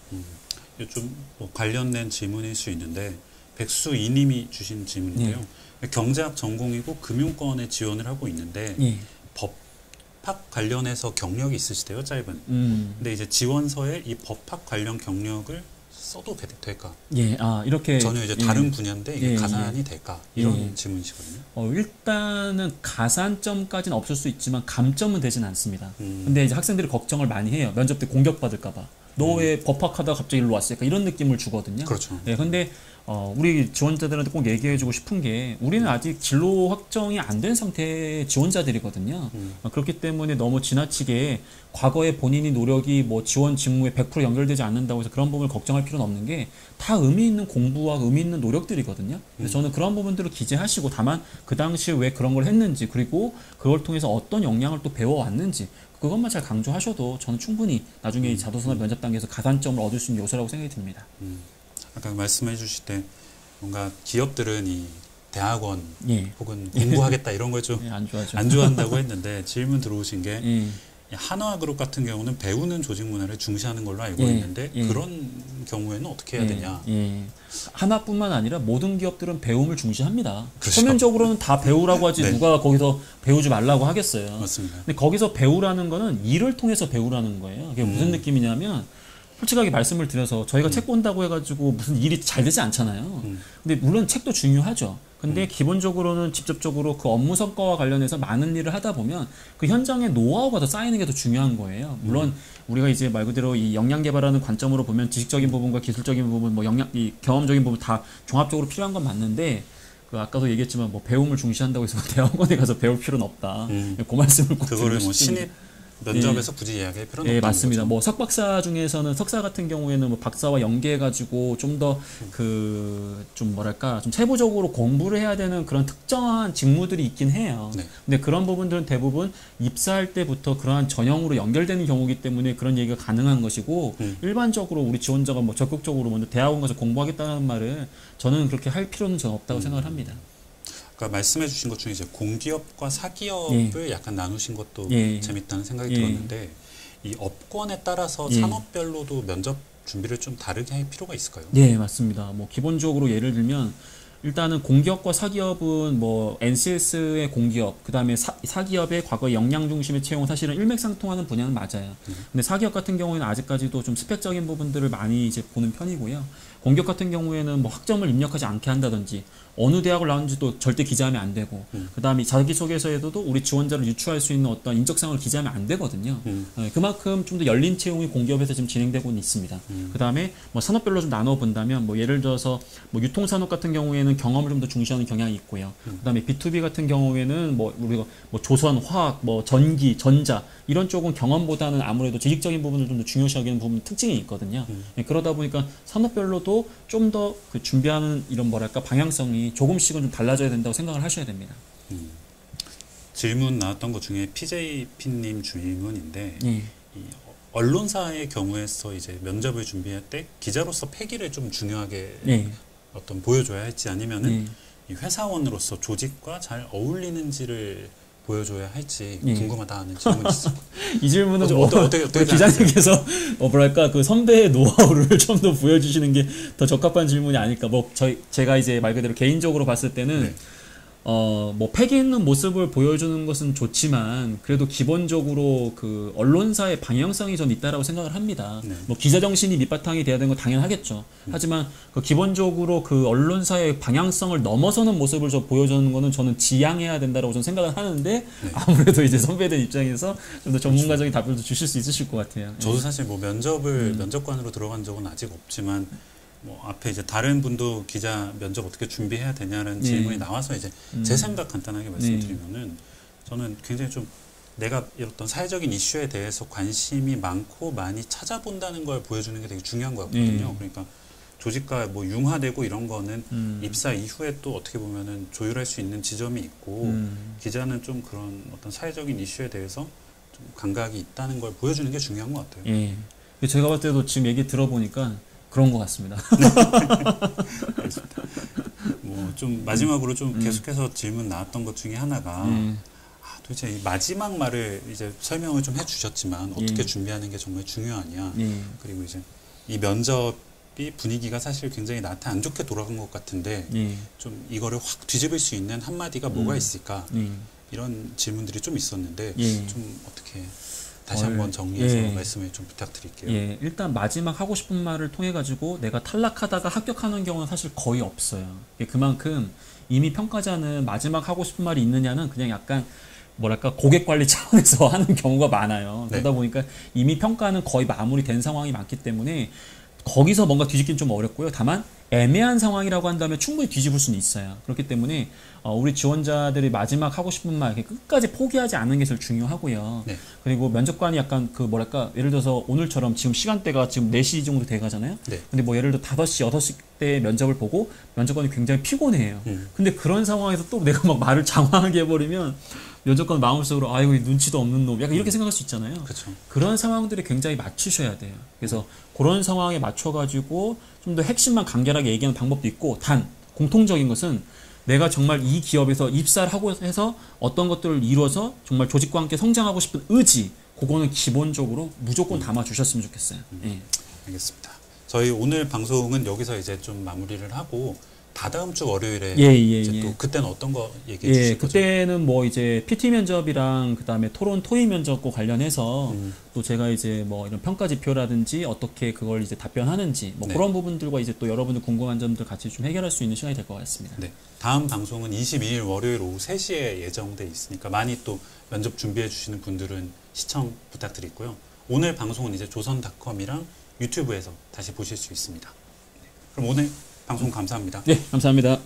좀 관련된 질문일 수 있는데 백수이님이 주신 질문인데요. 경제학 전공이고 금융권에 지원을 하고 있는데 법학 관련해서 경력이 있으시대요, 짧은. 근데 이제 지원서에 이 법학 관련 경력을 써도 될까? 이렇게 전혀 이제 다른 분야인데 이게 가산이 될까? 이런 질문이시거든요. 일단은 가산점까지는 없을 수 있지만 감점은 되진 않습니다. 근데 이제 학생들이 걱정을 많이 해요. 면접 때 공격받을까봐. 너 왜 법학하다가 갑자기 일로 왔을까? 이런 느낌을 주거든요. 그렇죠. 근데 우리 지원자들한테 꼭 얘기해주고 싶은 게 우리는 아직 진로 확정이 안 된 상태의 지원자들이거든요. 그렇기 때문에 너무 지나치게 과거에 본인이 노력이 지원 직무에 100% 연결되지 않는다고 해서 그런 부분을 걱정할 필요는 없는 게 다 의미 있는 공부와 의미 있는 노력들이거든요. 그래서 저는 그런 부분들을 기재하시고 다만 그 당시에 왜 그런 걸 했는지 그리고 그걸 통해서 어떤 역량을 또 배워왔는지 그것만 잘 강조하셔도 저는 충분히 나중에 이 자도서나 면접 단계에서 가산점을 얻을 수 있는 요소라고 생각이 듭니다. 아까 말씀해 주실 때 뭔가 기업들은 이 대학원 혹은 공부하겠다 이런 걸 좀 안 좋아한다고 했는데 질문 들어오신 게 한화그룹 같은 경우는 배우는 조직 문화를 중시하는 걸로 알고 있는데 그런 경우에는 어떻게 해야 되냐? 하나뿐만 아니라 모든 기업들은 배움을 중시합니다. 그렇죠. 표면적으로는 다 배우라고 하지 누가 거기서 배우지 말라고 하겠어요. 맞습니다. 근데 거기서 배우라는 거는 일을 통해서 배우라는 거예요. 그게 무슨 느낌이냐면 솔직하게 말씀을 드려서 저희가 책 본다고 해가지고 무슨 일이 잘 되지 않잖아요. 근데 물론 책도 중요하죠. 근데 기본적으로는 직접적으로 그 업무 성과와 관련해서 많은 일을 하다 보면 그 현장의 노하우가 더 쌓이는 게 더 중요한 거예요. 물론 우리가 이제 말 그대로 이 역량 개발하는 관점으로 보면 지식적인 부분과 기술적인 부분, 이 경험적인 부분 다 종합적으로 필요한 건 맞는데 그 아까도 얘기했지만 배움을 중시한다고 해서 대학원에 가서 배울 필요는 없다. 그 말씀을 꼭 그거를 신입 면접에서 굳이 이야기할 필요는 없다는 맞습니다. 거죠. 석박사 중에서는 석사 같은 경우에는 박사와 연계해가지고 좀 더 좀 세부적으로 공부를 해야 되는 그런 특정한 직무들이 있긴 해요. 근데 그런 부분들은 대부분 입사할 때부터 그러한 전형으로 연결되는 경우이기 때문에 그런 얘기가 가능한 것이고 일반적으로 우리 지원자가 적극적으로 먼저 대학원 가서 공부하겠다는 말을 저는 그렇게 할 필요는 저는 없다고 생각을 합니다. 아까 말씀해 주신 것 중에 이제 공기업과 사기업을 약간 나누신 것도 재밌다는 생각이 들었는데 이 업권에 따라서 산업별로도 면접 준비를 좀 다르게 할 필요가 있을까요? 네, 맞습니다. 기본적으로 예를 들면 일단은 공기업과 사기업은 NCS의 공기업, 그 다음에 사기업의 과거 역량 중심의 채용 사실은 일맥상통하는 분야는 맞아요. 근데 사기업 같은 경우에는 아직까지도 좀 스펙적인 부분들을 많이 이제 보는 편이고요. 공격 같은 경우에는 뭐 학점을 입력하지 않게 한다든지 어느 대학을 나왔는지도 절대 기재하면 안 되고 그다음에 자기소개서에도 우리 지원자를 유추할 수 있는 어떤 인적사항을 기재하면 안 되거든요. 네, 그만큼 좀 더 열린 채용이 공기업에서 지금 진행되고 있습니다. 그다음에 뭐 산업별로 좀 나눠 본다면 뭐 예를 들어서 뭐 유통산업 같은 경우에는 경험을 좀 더 중시하는 경향이 있고요. 그다음에 B2B 같은 경우에는 뭐 우리가 뭐 조선, 화학, 뭐 전기, 전자 이런 쪽은 경험보다는 아무래도 지식적인 부분을 좀 더 중요시하는 부분 특징이 있거든요. 네, 그러다 보니까 산업별로도 좀 더 그 준비하는 이런 뭐랄까 방향성이 조금씩은 좀 달라져야 된다고 생각을 하셔야 됩니다. 질문 나왔던 것 중에 PJP님 질문인데 이 언론사의 경우에서 이제 면접을 준비할 때 기자로서 패기를 좀 중요하게 어떤 보여줘야 할지 아니면은 이 회사원으로서 조직과 잘 어울리는지를 보여줘야 할지 궁금하다는 질문이 있어요. 이 질문은 좀 어떻게 기자님께서 뭐랄까 그 선배의 노하우를 좀 더 보여주시는 게 더 적합한 질문이 아닐까. 뭐 제가 이제 말 그대로 개인적으로 봤을 때는 뭐 패기 있는 모습을 보여주는 것은 좋지만 그래도 기본적으로 그 언론사의 방향성이 좀 있다라고 생각을 합니다. 뭐 기자 정신이 밑바탕이 돼야 되는 건 당연하겠죠. 하지만 그 기본적으로 그 언론사의 방향성을 넘어서는 모습을 좀 보여주는 거는 저는 지양해야 된다라고 저는 생각을 하는데 아무래도 이제 선배들 입장에서 좀 더 전문가적인 답변도 주실 수 있으실 것 같아요. 저도 사실 뭐 면접관으로 들어간 적은 아직 없지만 뭐 앞에 이제 다른 분도 기자 면접 어떻게 준비해야 되냐는 질문이 나와서 이제 제 생각 간단하게 말씀드리면은 저는 굉장히 좀 내가 어떤 사회적인 이슈에 대해서 관심이 많고 많이 찾아본다는 걸 보여주는 게 되게 중요한 것 같거든요. 그러니까 조직과 뭐 융화되고 이런 거는 입사 이후에 또 어떻게 보면은 조율할 수 있는 지점이 있고 기자는 좀 그런 어떤 사회적인 이슈에 대해서 좀 감각이 있다는 걸 보여주는 게 중요한 것 같아요. 제가 봤을 때도 지금 얘기 들어보니까 그런 것 같습니다. 알겠습니다. 뭐 좀 마지막으로 좀 계속해서 질문 나왔던 것 중에 하나가 도대체 이 마지막 말을 이제 설명을 좀 해주셨지만 어떻게 준비하는 게 정말 중요하냐. 그리고 이제 이 면접이 분위기가 사실 굉장히 나한테 안 좋게 돌아간 것 같은데 좀 이거를 확 뒤집을 수 있는 한마디가 뭐가 있을까. 이런 질문들이 좀 있었는데 좀 어떻게 다시 한번 정리해서 말씀을 좀 부탁드릴게요. 일단 마지막 하고 싶은 말을 통해 가지고 내가 탈락하다가 합격하는 경우는 사실 거의 없어요. 그만큼 이미 평가자는 마지막 하고 싶은 말이 있느냐는 그냥 약간 뭐랄까 고객 관리 차원에서 하는 경우가 많아요. 그러다 보니까 이미 평가는 거의 마무리된 상황이 많기 때문에 거기서 뭔가 뒤집기는 좀 어렵고요. 다만 애매한 상황이라고 한다면 충분히 뒤집을 수는 있어요. 그렇기 때문에 우리 지원자들이 마지막 하고 싶은 말 끝까지 포기하지 않는 게 제일 중요하고요. 그리고 면접관이 약간 그 뭐랄까 예를 들어서 오늘처럼 지금 시간대가 지금 4시 정도 돼 가잖아요. 근데 뭐 예를 들어 5시, 6시 때 면접을 보고 면접관이 굉장히 피곤해요. 근데 그런 상황에서 또 내가 막 말을 장황하게 해버리면 면접관 마음속으로 이거 눈치도 없는 놈 약간 이렇게 생각할 수 있잖아요. 그런 상황들이 굉장히 맞추셔야 돼요. 그래서 그런 상황에 맞춰가지고 좀 더 핵심만 간결하게 얘기하는 방법도 있고 단 공통적인 것은 내가 정말 이 기업에서 입사를 하고 해서 어떤 것들을 이루어서 정말 조직과 함께 성장하고 싶은 의지 그거는 기본적으로 무조건 담아주셨으면 좋겠어요. 알겠습니다. 저희 오늘 방송은 여기서 이제 좀 마무리를 하고 다다음 주 월요일에 이제 또 그때는 어떤 거 얘기해 주실 거죠? 그때는 뭐 이제 PT 면접이랑 그다음에 토론 토의 면접과 관련해서 또 제가 이제 뭐 이런 평가 지표라든지 어떻게 그걸 이제 답변하는지 뭐 그런 부분들과 이제 또 여러분들 궁금한 점들 같이 좀 해결할 수 있는 시간이 될 것 같습니다. 다음 방송은 22일 월요일 오후 3시에 예정돼 있으니까 많이 또 면접 준비해 주시는 분들은 시청 부탁드리고요. 오늘 방송은 이제 조선닷컴이랑 유튜브에서 다시 보실 수 있습니다. 그럼 오늘 방송 감사합니다. 감사합니다.